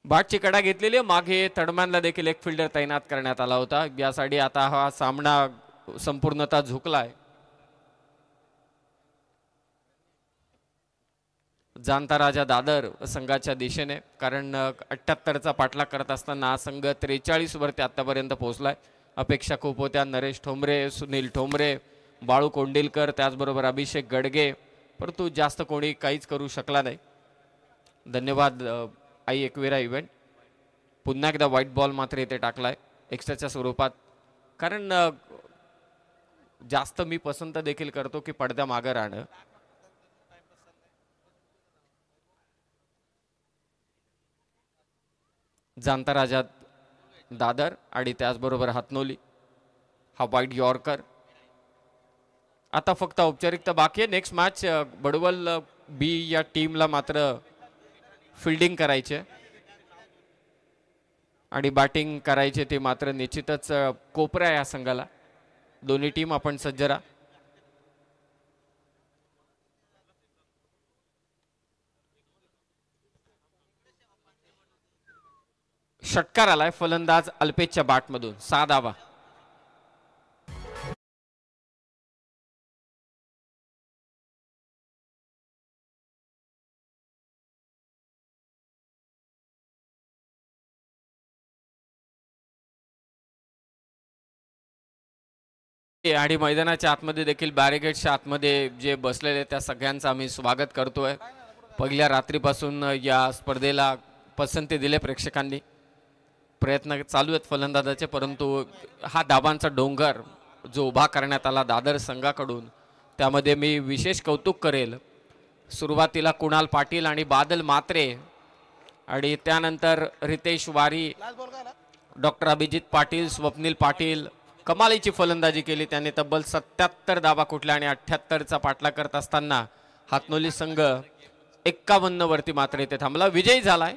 बाटची कडा घेतलेली. मागे तडमॅनला देखील एक फिल्डर तैनात करण्यात आला होता. यासाठी आता हा सामना संपूर्णतः झुकलाय. जाणता राजा दादर संघाच्या दिशेने, कारण 78चा पाठलाग करत असताना हा संघ 43 वरती आतापर्यंत पोहोचलाय अपेक्षा खूप होत्या. नरेश ठोंबरे, सुनील ठोंबरे, बाळू कोंडिलकर, त्याचबरोबर अभिषेक गडगे, परंतु जास्त कोणी काहीच करू शकला नाही. धन्यवाद आई एकविरा इव्हेंट. पुन्हा एकदा व्हाईट बॉल मात्र इथे टाकलाय एक्स्ट्राच्या स्वरूपात, कारण जास्त मी पसंत देखील करतो की पडद्या मागे राहणं. जाणता राजा दादर आणि त्याचबरोबर हातनोली हा वाईट यॉर्कर. आता फक्त औपचारिकता बाकी आहे. नेक्स्ट मॅच बडवल बी या टीमला मात्र फिल्डिंग करायचे आणि बॅटिंग करायचे ते मात्र निश्चितच कोपरा या संघाला. दोन्ही टीम आपण सज्ज राहा. षटकार आलाय फलंदाज अल्पेशच्या बॅटमधून, 6 धावा. आणि मैदानाच्या आतमध्ये देखील बॅरिगेडच्या आतमध्ये जे बसलेले त्या सगळ्यांचं आम्ही स्वागत करतोय. पहिल्या रात्रीपासून या स्पर्धेला पसंती दिले प्रेक्षकांनी. प्रयत्न चालू आहेत फलंदाजाचे, परंतु हा धाबांचा डोंगर जो उभा करण्यात आला दादर संघाकडून त्यामध्ये मी विशेष कौतुक करेल. सुरुवातीला कुणाल पाटील आणि बादल मात्रे आणि त्यानंतर रितेश वारी, डॉक्टर अभिजित पाटील, स्वप्नील पाटील कमालीची फलंदाजी केली. त्याने तब्बल 77 धावा कुठल्या आणि 78चा पाठलाग करत असताना हातनोली संघ 51 वरती मात्र इथे थांबला. विजयी झालाय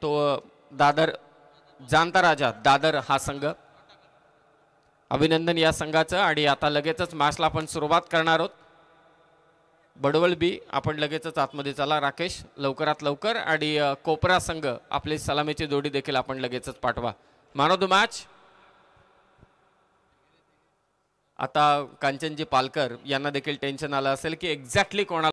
तो दादर जाणता राजा दादर हा संघ. अभिनंदन या संघाचं. आणि आता लगेचच मॅचला आपण सुरुवात करणार आहोत. बडवल बी आपण लगेचच आतमध्ये चला राकेश, लवकरात लवकर. आणि कोपरा संघ आपली सलामीची जोडी देखील आपण लगेचच पाठवा. मॅन ऑफ द मॅच आता कांचनजी पालकर यांना देखील टेन्शन आलं असेल की एक्झॅक्टली कोणाला